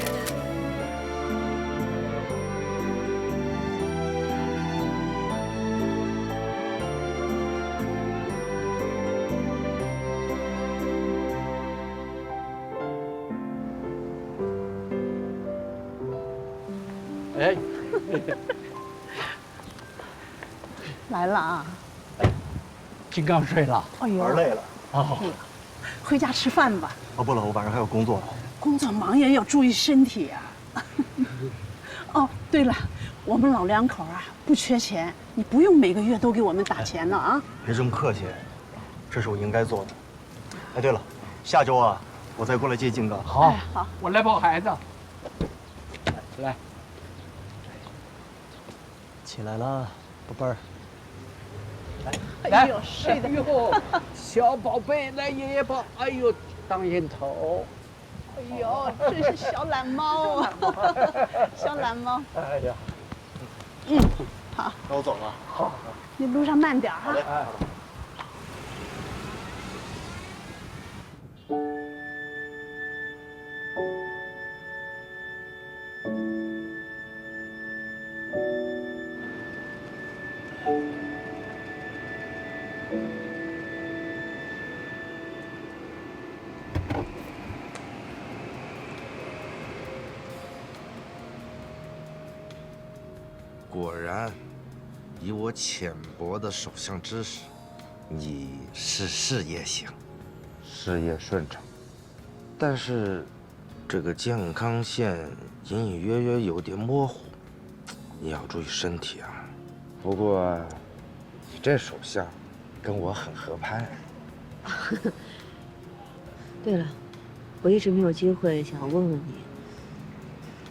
哎，来了啊！金刚睡了，哎呦，玩累了哦，回家吃饭吧。哦，不了，我晚上还有工作。工作忙也要注意身体呀。哦，对了，我们老两口啊不缺钱，你不用每个月都给我们打钱呢啊。别这么客气，这是我应该做的。哎，对了，下周啊，我再过来接金刚。好，好，我来抱孩子。来，起来了，宝贝儿。哎呦，睡的哟，小宝贝，来爷爷抱。哎呦，当烟头。哎呦，真是小懒猫啊，小懒猫。哎呀，好，那我走了。好，你路上慢点哈。哎。果然，以我浅薄的手相知识，你是事业型，事业顺畅，但是这个健康线隐隐约约有点模糊，你要注意身体啊。不过，你这手相跟我很合拍。对了，我一直没有机会想要问问你，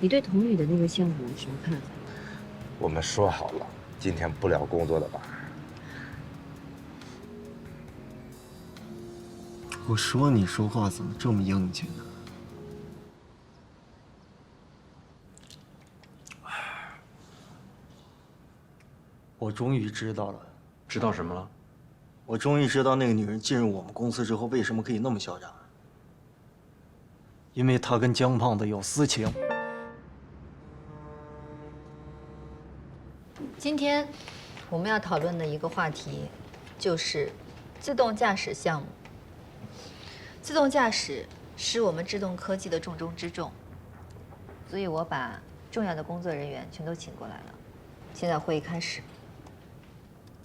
你对童宇的那个项目有什么看法？我们说好了，今天不聊工作的吧？我说你说话怎么这么硬气呢？我终于知道了。知道什么了？我终于知道那个女人进入我们公司之后为什么可以那么嚣张。因为她跟姜胖子有私情。今天我们要讨论的一个话题，就是自动驾驶项目。自动驾驶是我们智动科技的重中之重，所以我把重要的工作人员全都请过来了。现在会议开始。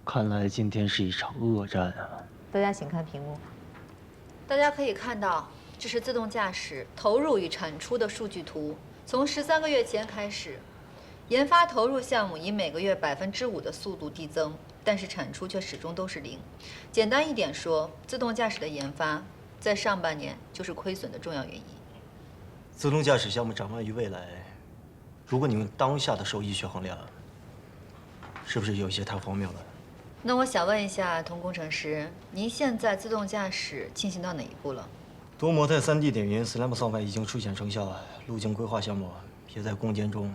看来今天是一场恶战啊！大家请看屏幕。大家可以看到，这是自动驾驶投入与产出的数据图。从13个月前开始，研发投入项目以每个月5%的速度递增，但是产出却始终都是0。简单一点说，自动驾驶的研发在上半年就是亏损的重要原因。自动驾驶项目展望于未来，如果你用当下的收益去衡量，是不是有些太荒谬了？那我想问一下童工程师，您现在自动驾驶进行到哪一步了？多模态3D 点云 SLAM 算法已经初显成效，路径规划项目也在攻坚中。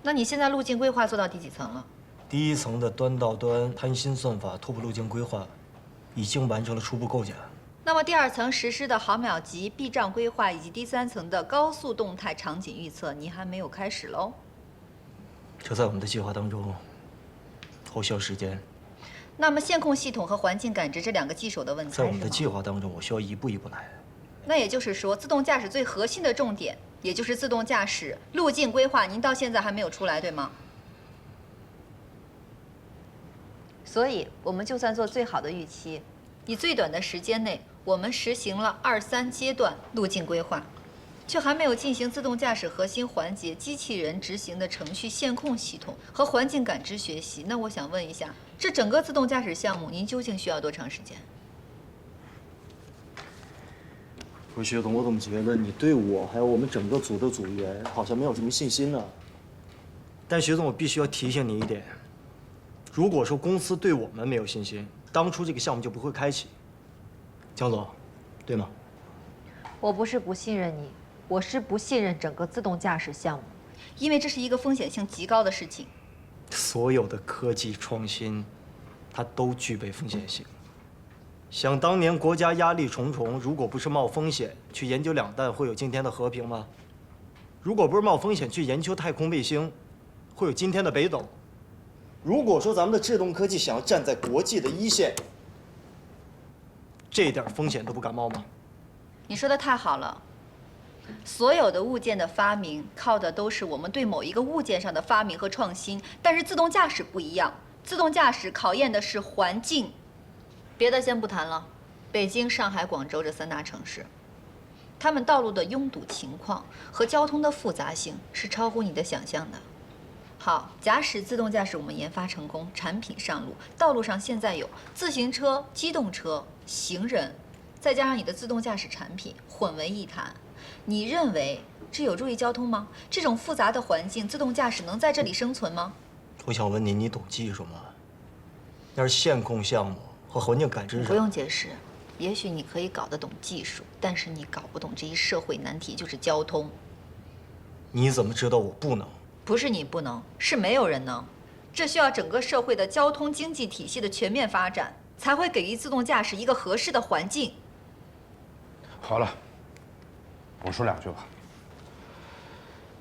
那你现在路径规划做到第几层了？第1层的端到端贪心算法拓扑路径规划已经完成了初步构架。那么第2层实施的毫秒级避障规划以及第3层的高速动态场景预测，你还没有开始喽？这在我们的计划当中，好需要时间。那么线控系统和环境感知这2个棘手的问题，在我们的计划当中，我需要一步一步来。那也就是说，自动驾驶最核心的重点，也就是自动驾驶路径规划，您到现在还没有出来，对吗？所以，我们就算做最好的预期，以最短的时间内，我们实行了2、3阶段路径规划，却还没有进行自动驾驶核心环节机器人执行的程序线控系统和环境感知学习。那我想问一下，这整个自动驾驶项目，您究竟需要多长时间？不是徐总，我怎么觉得你对我还有我们整个组的组员好像没有什么信心呢？但徐总，我必须要提醒你一点，如果说公司对我们没有信心，当初这个项目就不会开启。江总，对吗？我不是不信任你，我是不信任整个自动驾驶项目，因为这是一个风险性极高的事情。所有的科技创新，它都具备风险性。想当年国家压力重重，如果不是冒风险去研究两弹，会有今天的和平吗？如果不是冒风险去研究太空卫星，会有今天的北斗？如果说咱们的制动科技想要站在国际的一线，这点风险都不敢冒吗？你说的太好了，所有的物件的发明靠的都是我们对某一个物件上的发明和创新，但是自动驾驶不一样，自动驾驶考验的是环境。别的先不谈了，北京、上海、广州这3大城市，他们道路的拥堵情况和交通的复杂性是超乎你的想象的。好，假使自动驾驶我们研发成功，产品上路，道路上现在有自行车、机动车、行人，再加上你的自动驾驶产品混为一谈，你认为这有助于交通吗？这种复杂的环境，自动驾驶能在这里生存吗？我想问你，你懂技术吗？那是线控项目和环境感知。不用解释，也许你可以搞得懂技术，但是你搞不懂这一社会难题，就是交通。你怎么知道我不能？不是你不能，是没有人能。这需要整个社会的交通经济体系的全面发展，才会给予自动驾驶一个合适的环境。好了，我说2句吧。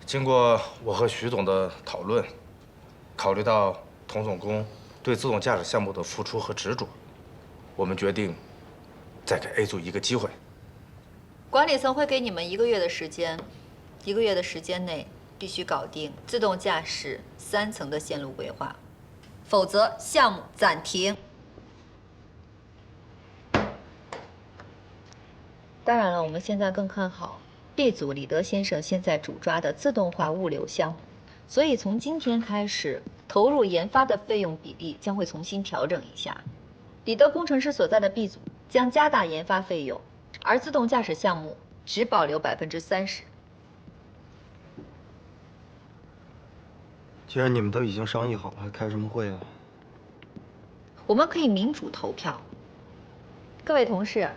经过我和徐总的讨论，考虑到童总工对自动驾驶项目的付出和执着，我们决定再给 A 组一个机会。管理层会给你们1个月的时间，1个月的时间内必须搞定自动驾驶3层的线路规划，否则项目暂停。当然了，我们现在更看好 B 组李德先生现在主抓的自动化物流项目，所以从今天开始，投入研发的费用比例将会重新调整一下。李德工程师所在的 B 组将加大研发费用，而自动驾驶项目只保留30%。既然你们都已经商议好了，还开什么会啊？我们可以民主投票。各位同事，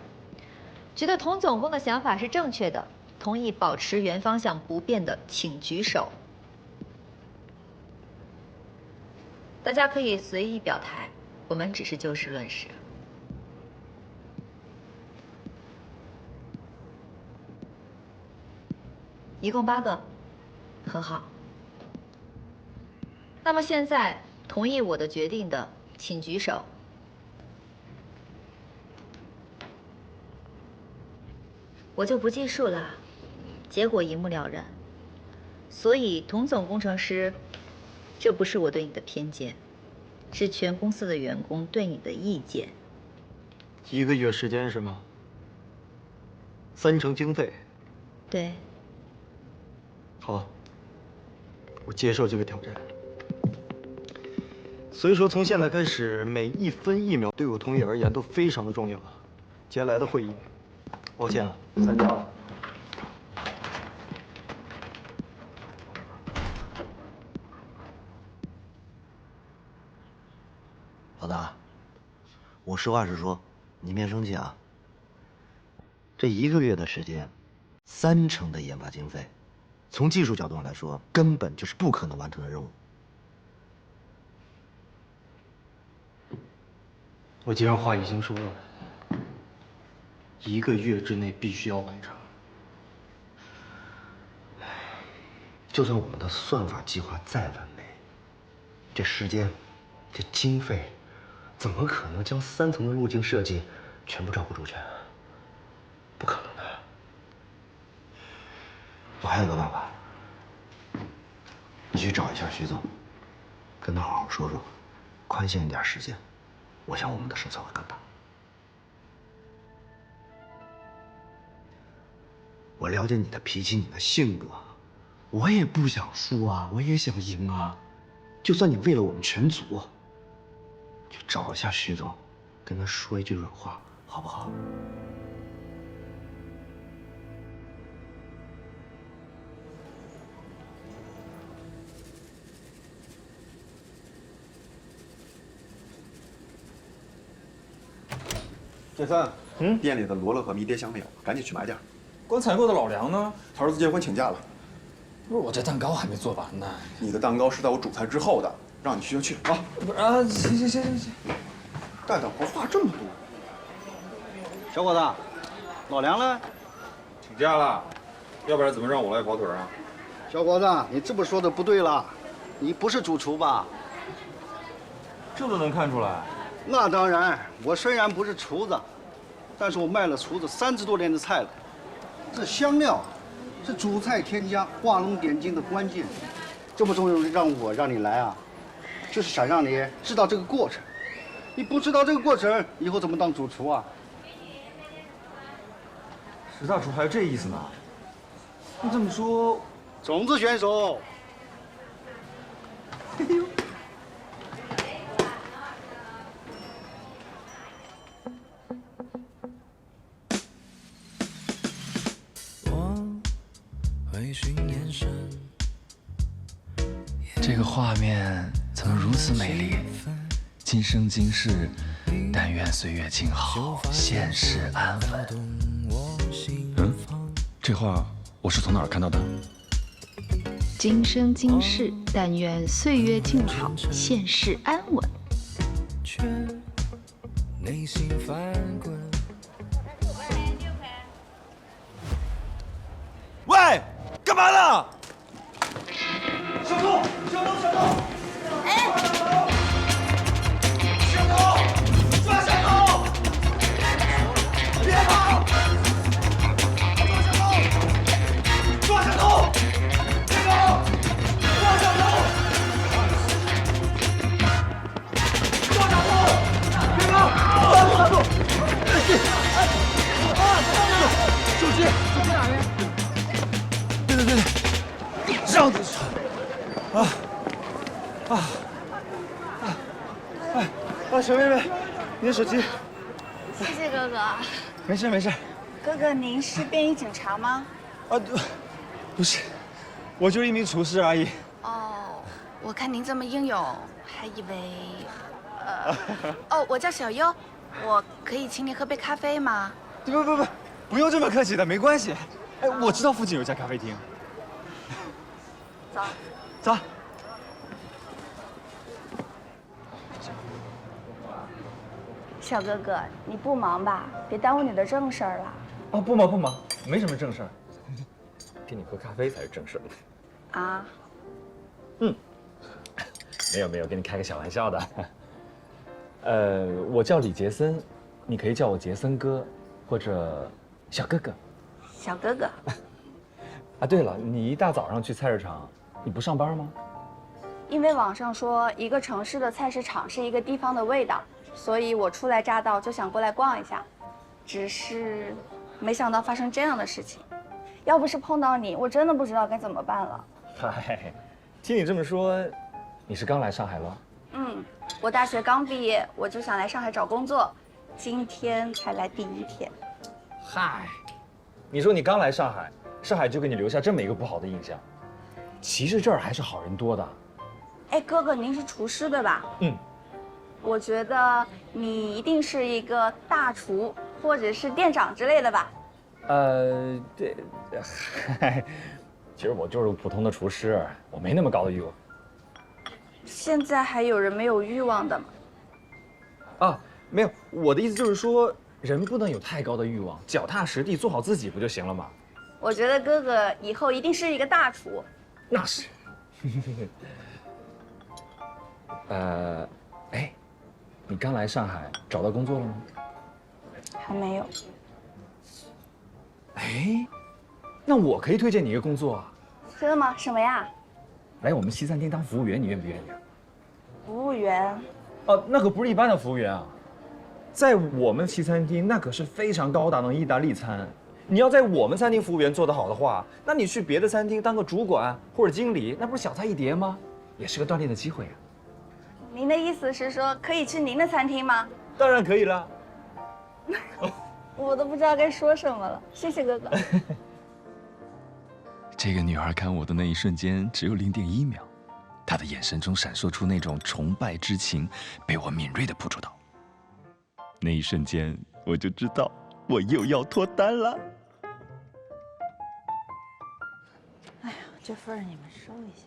觉得童总工的想法是正确的，同意保持原方向不变的，请举手。大家可以随意表态，我们只是就事论事。一共8个，很好。那么现在同意我的决定的，请举手。我就不计数了，结果一目了然。所以，童总工程师，这不是我对你的偏见，是全公司的员工对你的意见。1个月时间是吗？3成经费。对。好，我接受这个挑战。所以说，从现在开始，每1分1秒对我同意而言都非常的重要。接下来的会议，抱歉了，3家了。老大，我实话实说，你别生气啊。这1个月的时间，3成的研发经费，从技术角度上来说，根本就是不可能完成的任务。我既然话已经说了， 1个月之内必须要完成。就算我们的算法计划再完美，这时间、这经费，怎么可能将3层的路径设计全部照顾周全啊？不可能的。我还有个办法，你去找一下徐总，跟他好好说说，宽限一点时间，我想我们的胜算会更大。我了解你的脾气，你的性格，我也不想输啊，我也想赢啊。就算你为了我们全组，去找一下徐总，跟他说一句软话，好不好？铁三，店里的罗勒和迷迭香没有，赶紧去买点。光采购的老梁呢？他儿子结婚请假了。不是，我这蛋糕还没做完呢。你的蛋糕是在我煮菜之后的，让你去就去啊。不是啊，行。干等活话这么多。小伙子，老梁呢？请假了，要不然怎么让我来跑腿啊？小伙子，你这么说的不对了，你不是主厨吧？这都能看出来？那当然，我虽然不是厨子，但是我卖了厨子30多年的菜了。这香料是主菜添加、画龙点睛的关键。这么重要让你来啊，就是想让你知道这个过程。你不知道这个过程，以后怎么当主厨啊？石大厨还有这意思呢？那这么说，种子选手。这个画面怎么如此美丽？今生今世，但愿岁月静好，现世安稳。这话我是从哪儿看到的？今生今世，但愿岁月静好，现世安稳。内心翻滚。喂，干嘛呢？小偷！哎！小偷！抓小偷！别跑！抓小偷！别跑！抓小偷！抓小偷！别跑！抓小偷！手机哪里？对，这样子小妹妹，你的手机。谢谢哥哥。没事。哥哥，您是便衣警察吗？不是，我就是一名厨师而已。哦，我看您这么英勇，还以为，我叫小优，我可以请你喝杯咖啡吗？不用这么客气的，没关系。哎，我知道附近有家咖啡厅。走。小哥哥，你不忙吧？别耽误你的正事儿了。哦，不忙，没什么正事儿。跟你喝咖啡才是正事儿。啊？没有，跟你开个小玩笑的。我叫李杰森，你可以叫我杰森哥，或者小哥哥。小哥哥。啊，对了，你一大早上去菜市场，你不上班吗？因为网上说一个城市的菜市场是一个地方的味道，所以我初来乍到就想过来逛一下，只是没想到发生这样的事情。要不是碰到你，我真的不知道该怎么办了。嗨，听你这么说，你是刚来上海了？我大学刚毕业，我就想来上海找工作，今天才来第1天。嗨，你说你刚来上海，上海就给你留下这么一个不好的印象，其实这儿还是好人多的。哎，哥哥，您是厨师对吧？我觉得你一定是一个大厨，或者是店长之类的吧？对，嗨，其实我就是个普通的厨师，我没那么高的欲望。现在还有人没有欲望的吗？啊，没有，我的意思就是说，人不能有太高的欲望，脚踏实地做好自己不就行了吗？我觉得哥哥以后一定是一个大厨。那是。哎，你刚来上海找到工作了吗？还没有。哎，那我可以推荐你一个工作啊。真的吗？什么呀？来我们西餐厅当服务员，你愿不愿意啊？服务员。哦，那可不是一般的服务员啊，在我们西餐厅那可是非常高档的意大利餐。你要在我们餐厅服务员做得好的话，那你去别的餐厅当个主管或者经理，那不是小菜一碟吗？也是个锻炼的机会啊。您的意思是说可以去您的餐厅吗？当然可以了。我都不知道该说什么了，谢谢哥哥。这个女孩看我的那一瞬间只有0.1秒，她的眼神中闪烁出那种崇拜之情，被我敏锐地捕捉到。那一瞬间，我就知道我又要脱单了。哎呀，这份儿你们收一下。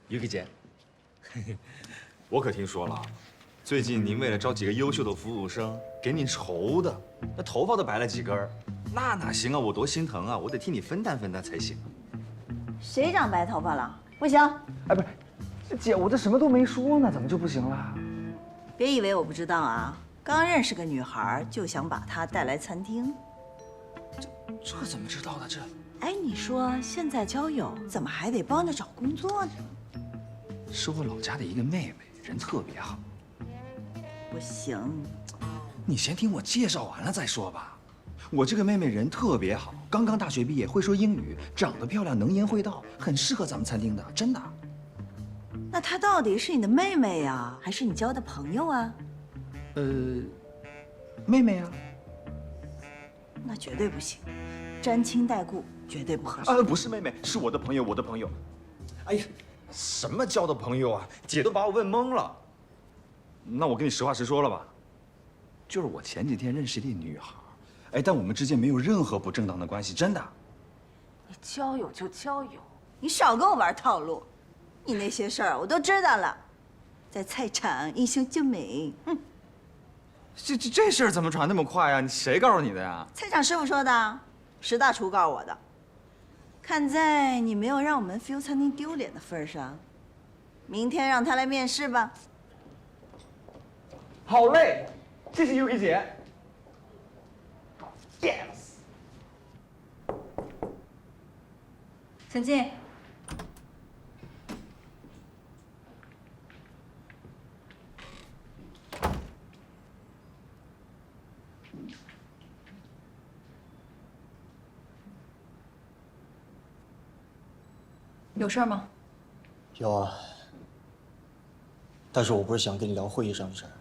Yuki 姐，我可听说了，最近您为了招几个优秀的服务生，给你愁的，那头发都白了几根儿，那哪行啊？我多心疼啊！我得替你分担分担才行。谁长白头发了？不行！哎，不是，这姐，我这什么都没说呢，怎么就不行了？别以为我不知道啊！刚认识个女孩，就想把她带来餐厅。这怎么知道的？这……哎，你说现在交友怎么还得帮着找工作呢？是我老家的一个妹妹，人特别好。不行，你先听我介绍完了再说吧。我这个妹妹人特别好，刚刚大学毕业，会说英语，长得漂亮，能言会道，很适合咱们餐厅的，真的。那她到底是你的妹妹呀，还是你交的朋友啊？妹妹啊。那绝对不行，沾亲带故绝对不合适。不是妹妹，是我的朋友，我的朋友。哎呀，什么交的朋友啊？姐都把我问懵了。那我跟你实话实说了吧，就是我前几天认识一女孩，哎，但我们之间没有任何不正当的关系，真的。你交友就交友，你少跟我玩套路。你那些事儿我都知道了，在菜场英雄救美。这事儿怎么传那么快呀？谁告诉你的呀？菜场师傅说的，石大厨告诉我的。看在你没有让我们 feel 餐厅丢脸的份上，明天让他来面试吧。好嘞，谢谢 Yuki 姐。Yes。陈静。有事儿吗？有啊，但是我不是想跟你聊会议上的事儿，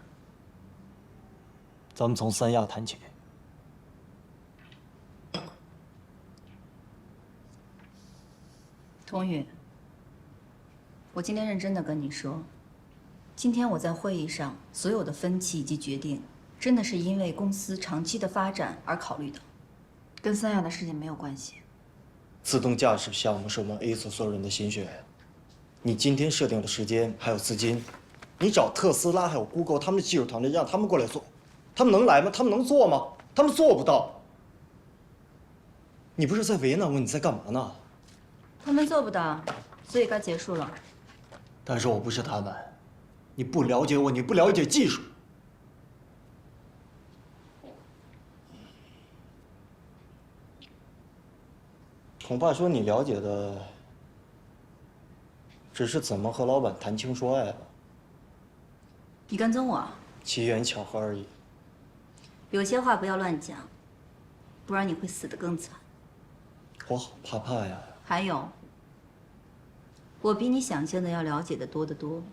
咱们从三亚谈起。童宇，我今天认真的跟你说，今天我在会议上所有的分歧以及决定，真的是因为公司长期的发展而考虑的，跟三亚的事情没有关系。自动驾驶项目是我们 A 所所有人的心血。你今天设定的时间还有资金，你找特斯拉还有 Google 他们的技术团队让他们过来做，他们能来吗？他们能做吗？他们做不到。你不是在为难我，你在干嘛呢？他们做不到，所以该结束了。但是我不是他们，你不了解我，你不了解技术。恐怕说你了解的只是怎么和老板谈情说爱吧。你跟踪我？机缘巧合而已。有些话不要乱讲，不然你会死得更惨。我好怕怕呀。还有，我比你想象的要了解的多得多。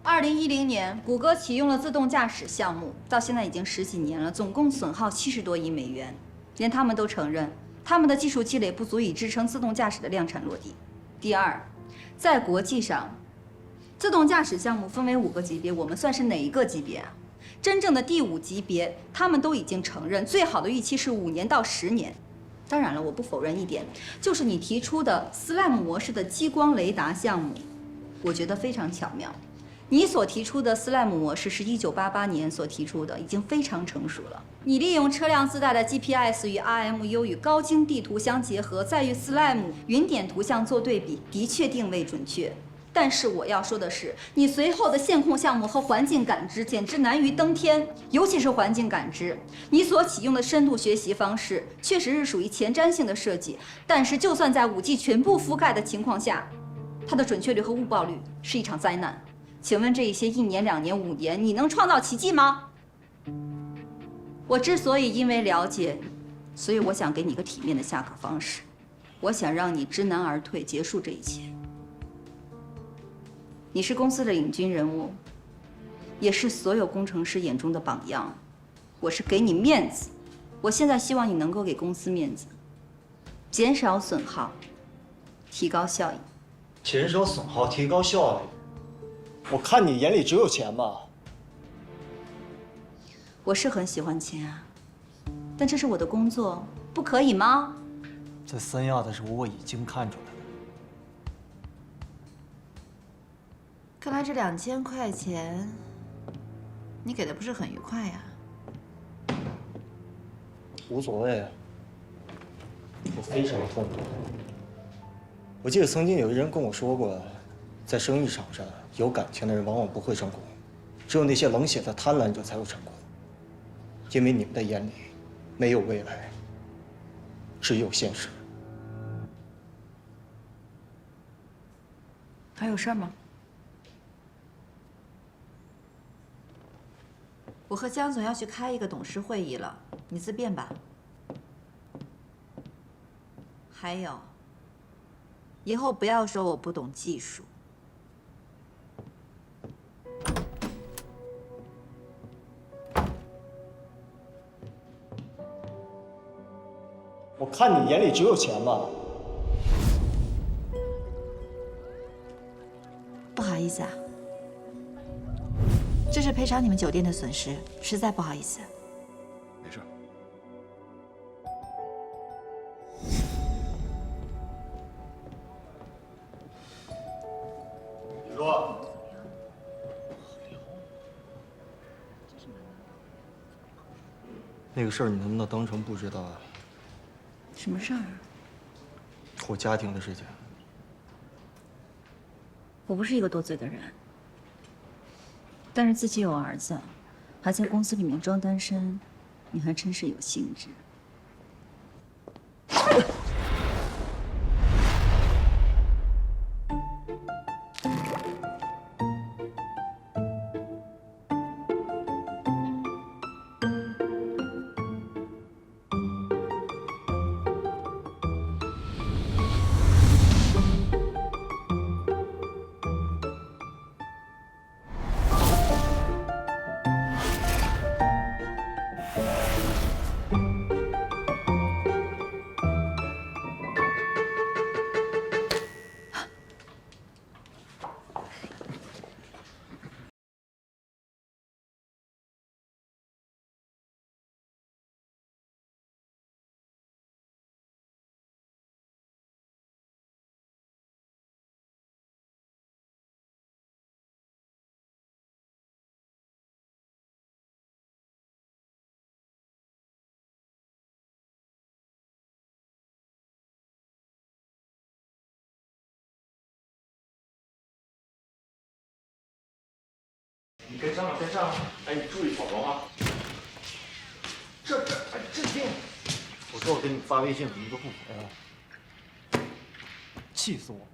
2010年，谷歌启用了自动驾驶项目，到现在已经10几年了，总共损耗70多亿美元。连他们都承认，他们的技术积累不足以支撑自动驾驶的量产落地。第二，在国际上，自动驾驶项目分为5个级别，我们算是哪一个级别啊？真正的第5级别，他们都已经承认，最好的预期是5年到10年。当然了，我不否认一点，就是你提出的 SLAM 模式的激光雷达项目，我觉得非常巧妙。你所提出的 SLAM 模式是1988年所提出的，已经非常成熟了。你利用车辆自带的 GPS 与 RMU 与高精地图相结合，再与 SLAM 云点图像做对比，的确定位准确。但是我要说的是，你随后的线控项目和环境感知简直难于登天，尤其是环境感知，你所启用的深度学习方式确实是属于前瞻性的设计，但是就算在5G 全部覆盖的情况下，它的准确率和误报率是一场灾难。请问这一些1年、2年、5年，你能创造奇迹吗？我之所以因为了解你，所以我想给你一个体面的下课方式，我想让你知难而退，结束这一切。你是公司的领军人物，也是所有工程师眼中的榜样，我是给你面子。我现在希望你能够给公司面子，减少损耗，提高效益。减少损耗，提高效益。我看你眼里只有钱吧？我是很喜欢钱啊，但这是我的工作，不可以吗？这三亚的时候我已经看出来了。看来这2000块钱，你给的不是很愉快呀。无所谓，我非常痛苦。我记得曾经有一人跟我说过，在生意场上，有感情的人往往不会成功，只有那些冷血的贪婪者才会成功。因为你们的眼里没有未来，只有现实。还有事儿吗？我和江总要去开一个董事会议了，你自便吧。还有，以后不要说我不懂技术。我看你眼里只有钱吧？不好意思啊，这是赔偿你们酒店的损失，实在不好意思。没事。你说，那个事儿你能不能当成不知道啊？什么事儿啊？我家庭的事情。我不是一个多嘴的人，但是自己有儿子，还在公司里面装单身，你还真是有兴致。你跟上，跟上！哎，你注意跑龙啊！这电！我说我给你发微信，你都不回了，气死我了！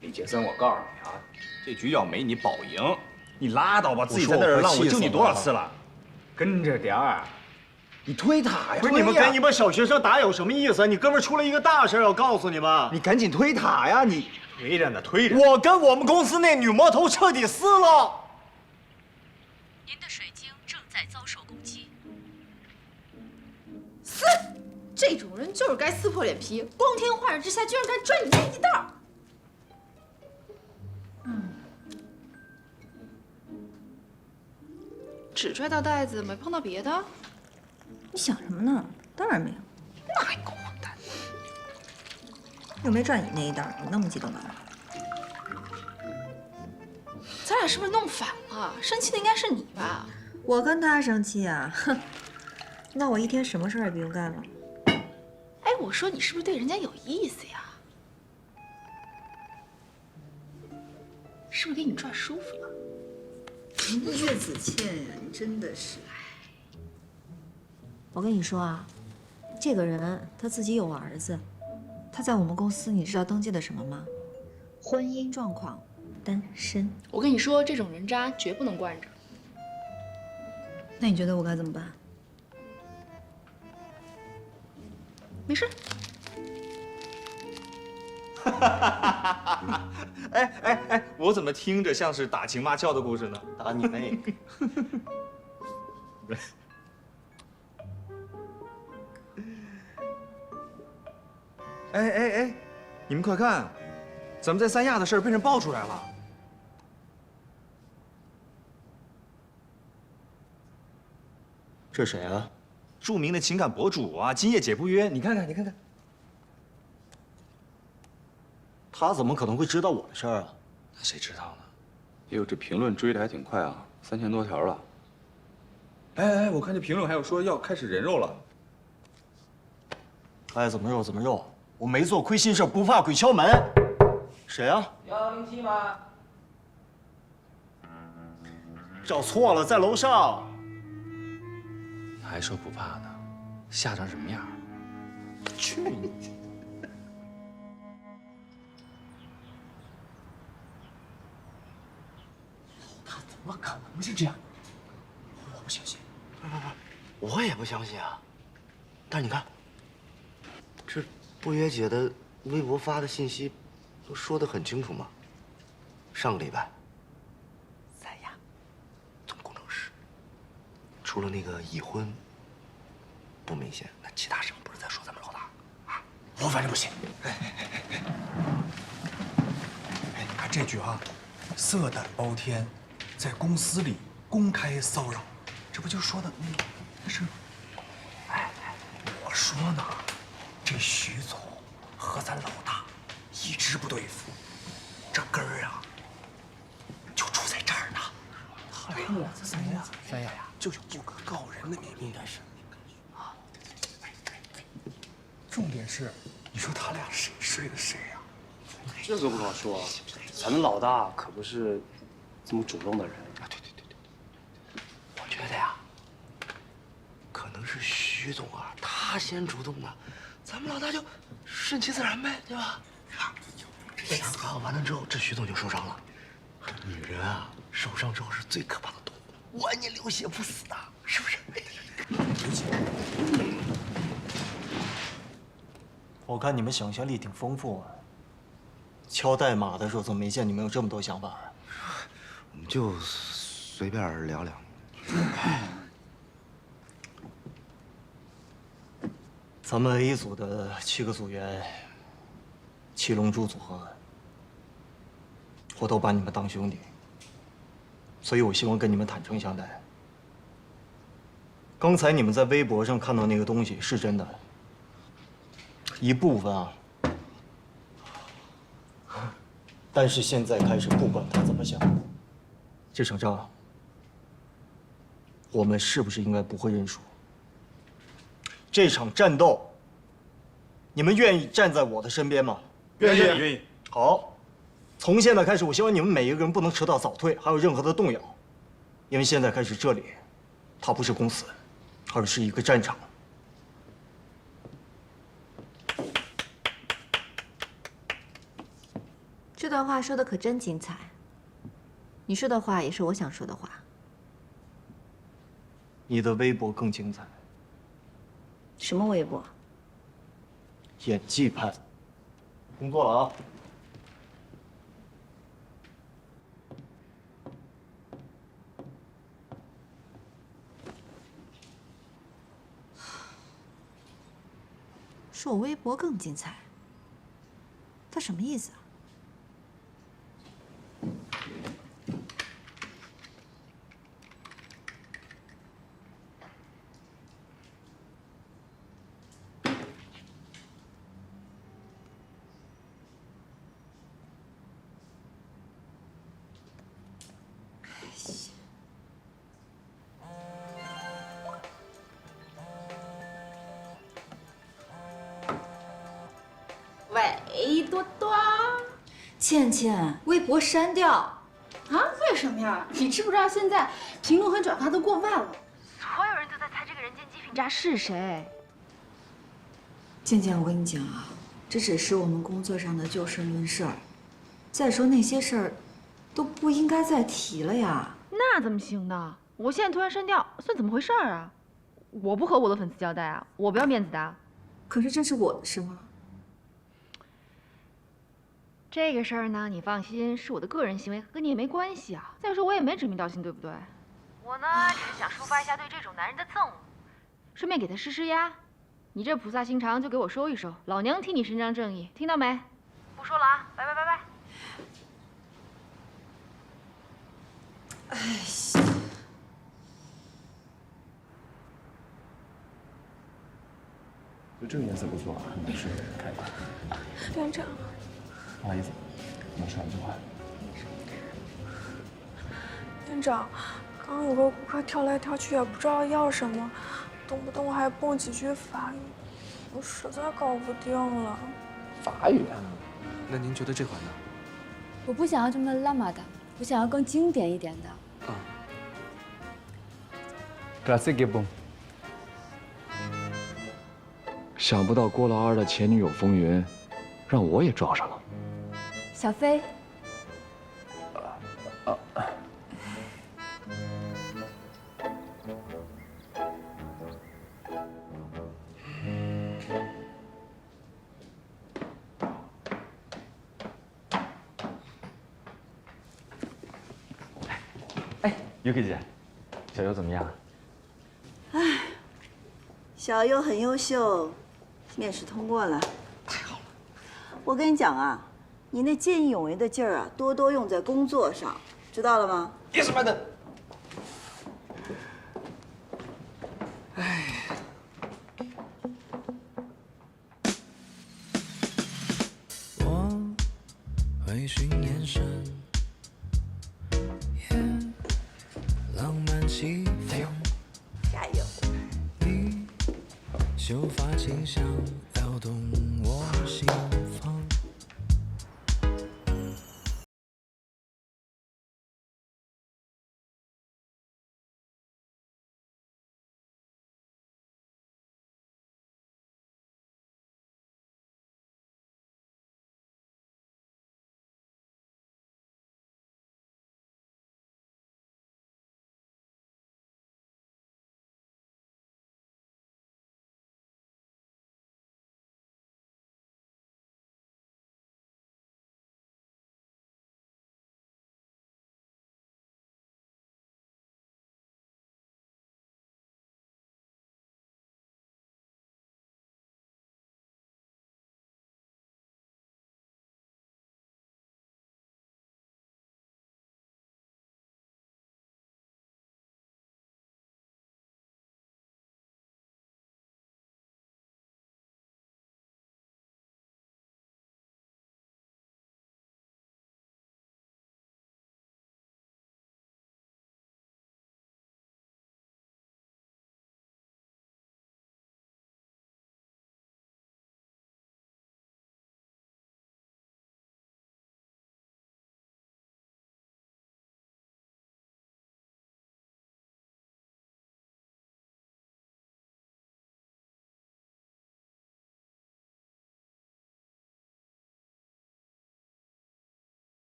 李杰森，我告诉你啊，这局要没你保赢。你拉倒吧，自己在那儿浪，我救你多少次了？跟着点儿，你推塔呀！不是你们跟你们小学生打有什么意思？你哥们出了一个大事，要告诉你们。你赶紧推塔呀！你推着呢，推着。我跟我们公司那女魔头彻底撕了。您的水晶正在遭受攻击。撕！这种人就是该撕破脸皮，光天化日之下居然敢拽你家一道。只拽到袋子，没碰到别的？你想什么呢？当然没有。那还够混蛋！又没拽你那一袋，你那么激动干嘛？咱俩是不是弄反了？生气的应该是你吧？我跟他生气啊？哼，那我一天什么事儿也不用干了。哎，我说你是不是对人家有意思呀？是不是给你拽舒服了？岳子倩呀，你真的是。我跟你说啊，这个人他自己有儿子，他在我们公司，你知道登记的什么吗？婚姻状况，单身。我跟你说，这种人渣绝不能惯着。那你觉得我该怎么办？没事。哎，我怎么听着像是打情骂俏的故事呢？打你妹！哎，你们快看，咱们在三亚的事儿被人爆出来了。这谁啊？著名的情感博主啊，今夜解不约。你看看，你看看。他怎么可能会知道我的事儿啊？那谁知道呢？哎呦，这评论追的还挺快啊，3000多条了。哎，我看这评论还有说要开始人肉了。爱怎么肉怎么肉，我没做亏心事，不怕鬼敲门。谁啊107吗？找错了，在楼上。还说不怕呢，吓成什么样？去你！他怎么可能是这样？我不相信。不，我也不相信啊。但是你看，这不约姐的微博发的信息，都说得很清楚嘛。上个礼拜，三亚总工程师，除了那个已婚不明显，那其他什么不是在说咱们老大啊？我反正不信。哎，你看这句啊，色胆包天，在公司里公开骚扰，这不就说的那是？哎，我说呢，这徐总和咱老大一直不对付，这根儿啊就出在这儿呢。对呀，三亚就有不可告人的秘密，应该是。重点是，你说他俩谁睡的谁呀？这个不好说，咱们老大可不是这么主动的人。啊，对，我觉得呀，可能是徐总啊，他先主动的，咱们老大就顺其自然呗，对吧？这想好完了之后，这徐总就受伤了。女人啊，受伤之后是最可怕的动物，万年流血不死的，是不是？我看你们想象力挺丰富啊。敲代码的时候怎么没见你们有这么多想法？我们就随便聊聊。咱们 A 组的7个组员，7龙珠组合，我都把你们当兄弟，所以我希望跟你们坦诚相待。刚才你们在微博上看到那个东西是真的，一部分啊。但是现在开始，不管他怎么想，这场仗，我们是不是应该不会认输？这场战斗，你们愿意站在我的身边吗？愿意。好，从现在开始，我希望你们每一个人不能迟到早退，还有任何的动摇，因为现在开始，这里，它不是公司，而是一个战场。这段话说的可真精彩。你说的话也是我想说的话。你的微博更精彩。什么微博？演技派。工作了啊。说我微博更精彩，他什么意思啊？倩倩，微博删掉。啊？为什么呀？你知不知道现在评论和转发都过万了？所有人都在猜这个人间极品渣是谁。倩倩，我跟你讲啊，这只是我们工作上的就事论事儿。再说那些事儿，都不应该再提了呀。那怎么行呢？我现在突然删掉，算怎么回事儿啊？我不和我的粉丝交代啊，我不要面子的。可是这是我的事吗？这个事儿呢，你放心，是我的个人行为，和你也没关系啊。再说我也没指名道姓，对不对？我呢，只是想抒发一下对这种男人的憎恶，顺便给他施施压。你这菩萨心肠就给我收一收，老娘替你伸张正义，听到没？不说了啊，拜拜拜拜。哎，就这个颜色不错啊，很适合看一看。院长，不好意思，能说两句话？院长，刚刚有个顾客跳来跳去，也不知道要什么，动不动还蹦几句法语，我实在搞不定了。法语啊？那您觉得这款呢？我不想要这么浪漫的，我想要更经典一点的。Classic bon。想不到郭老二的前女友风云，让我也撞上了。小飞。Yuki 姐，小优怎么样？哎，小优很优秀，面试通过了，太好了。我跟你讲啊，你那见义勇为的劲儿啊，多多用在工作上，知道了吗？Yes, madam。哎，我会寻眼神。浪漫气氛，加油！你秀发清香，撩动我心房。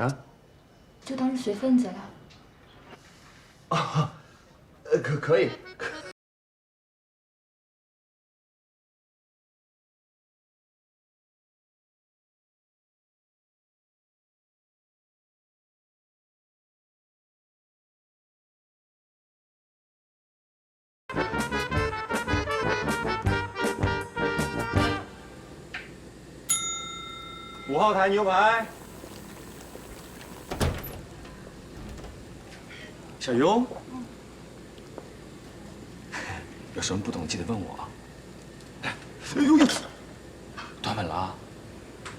啊？就当是随份子了。啊，可以。5号台牛排。小优，有什么不懂记得问我啊。哎呦呦，端稳了啊，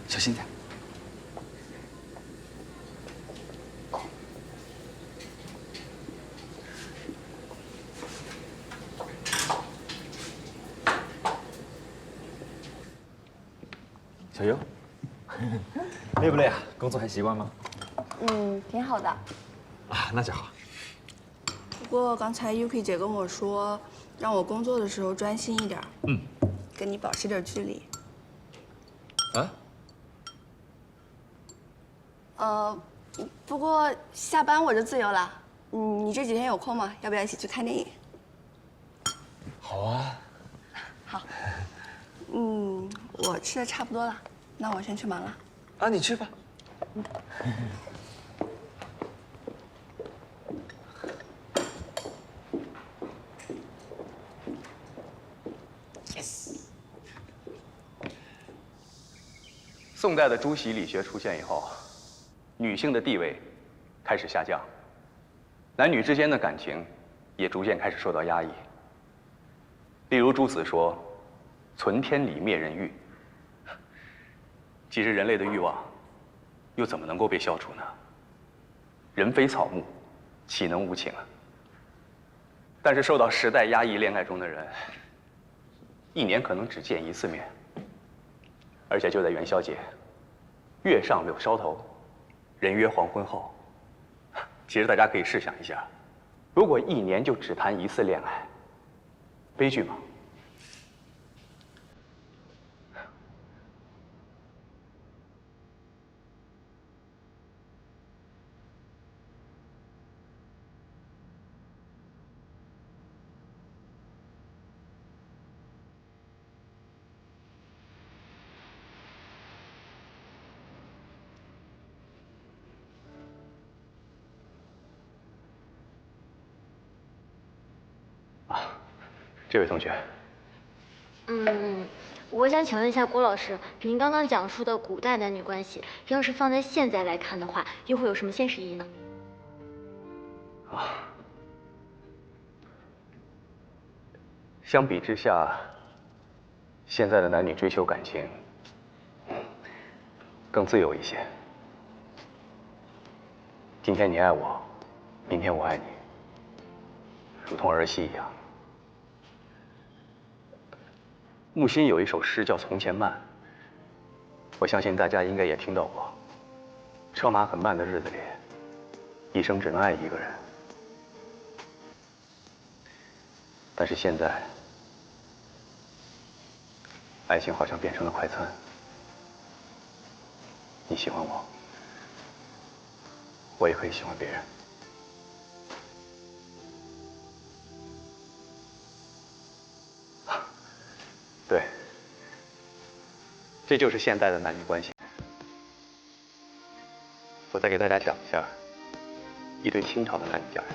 小心点。小优，累不累啊？工作还习惯吗？挺好的。啊，那就好。不过刚才 Yuki 姐跟我说，让我工作的时候专心一点。跟你保持点距离。啊？不过下班我就自由了。你这几天有空吗？要不要一起去看电影？好啊。好。我吃的差不多了，那我先去忙了。啊，你去吧。宋代的朱熹理学出现以后，女性的地位开始下降，男女之间的感情也逐渐开始受到压抑。例如朱子说：“存天理，灭人欲。”其实人类的欲望又怎么能够被消除呢？人非草木，岂能无情啊？但是受到时代压抑恋爱中的人，一年可能只见1次面，而且就在元宵节，月上柳梢头，人约黄昏后。其实大家可以试想一下，如果一年就只谈1次恋爱，悲剧吗？这位同学，我想请问一下郭老师，您刚刚讲述的古代男女关系，要是放在现在来看的话，又会有什么现实意义呢？相比之下，现在的男女追求感情更自由一些。今天你爱我，明天我爱你，如同儿戏一样。木心有一首诗叫《从前慢》，我相信大家应该也听到过。车马很慢的日子里，一生只能爱一个人。但是现在，爱情好像变成了快餐。你喜欢我，我也可以喜欢别人。对，这就是现代的男女关系。我再给大家讲一下一对清朝的男女佳人。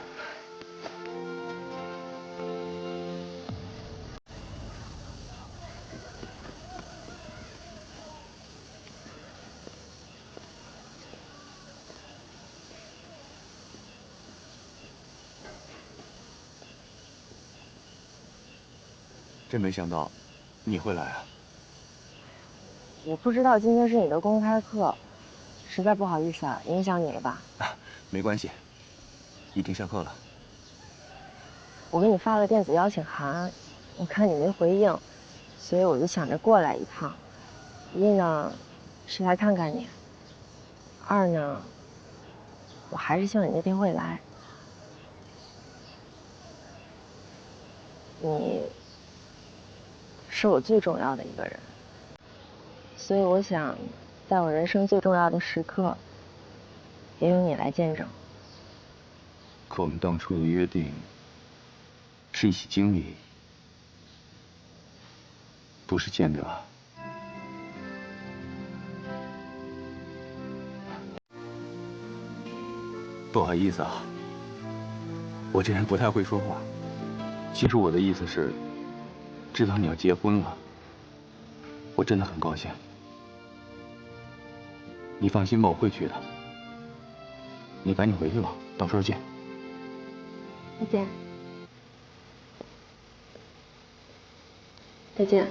真没想到你会来啊！我不知道今天是你的公开课，实在不好意思啊，影响你了吧？没关系，已经下课了。我给你发了电子邀请函，我看你没回应，所以我就想着过来一趟。一呢，是来看看你；二呢，我还是希望你那天会来。你是我最重要的一个人，所以我想，在我人生最重要的时刻，也有你来见证。可我们当初的约定是一起经历，不是见证啊。不好意思啊，我这人不太会说话。其实我的意思是，知道你要结婚了，我真的很高兴。你放心吧，我会去的。你赶紧回去吧，到时候见。再见。再见。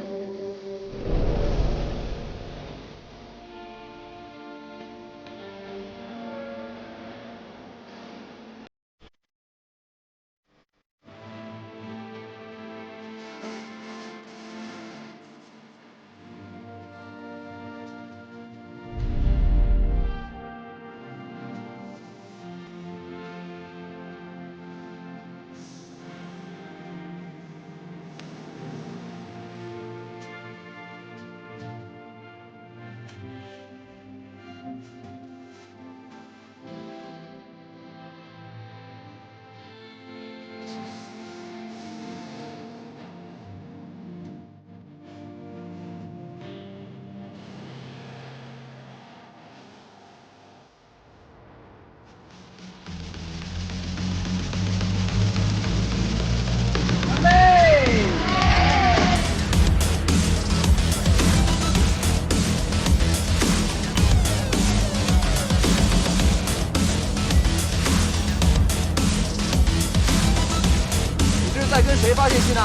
在跟谁发信息呢？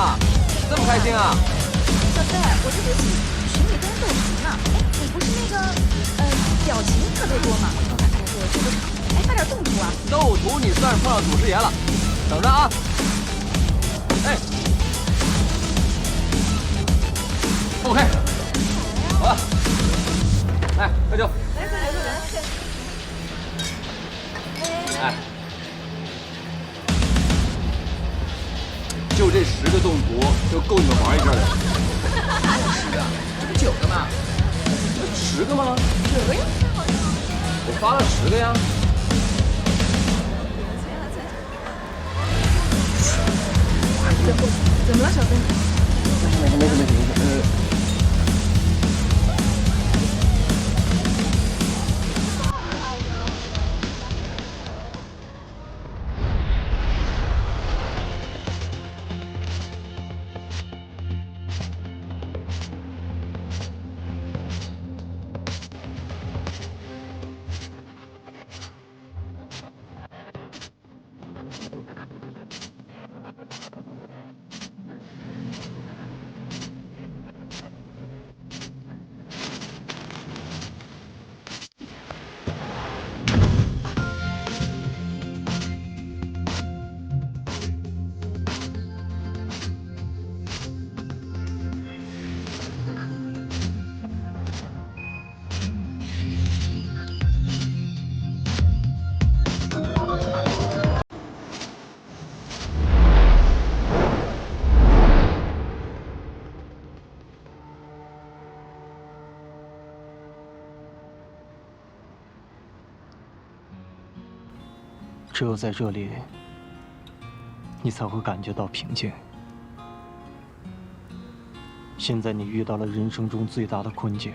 这么开心啊！小飞，我这是群里跟人斗图呢。哎，你不是那个表情特别多吗？我这个场，哎，发点动图啊！斗图你算是碰上祖师爷了，等着啊！哎 ，OK， 好了，来喝酒。哎。 就这10个动图就够你们玩一阵了。哪有10个？这不9个吗？10个吗？9个呀。我发了10个呀。怎么了，小飞？没事。只有在这里，你才会感觉到平静。现在你遇到了人生中最大的困境，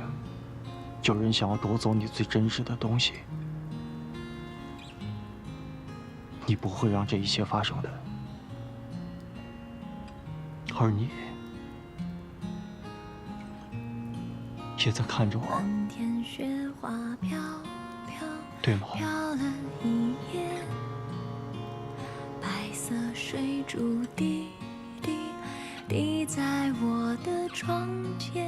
有人想要夺走你最真实的东西。你不会让这一切发生的，而你也在看着我，对吗？水珠滴滴滴在我的窗前。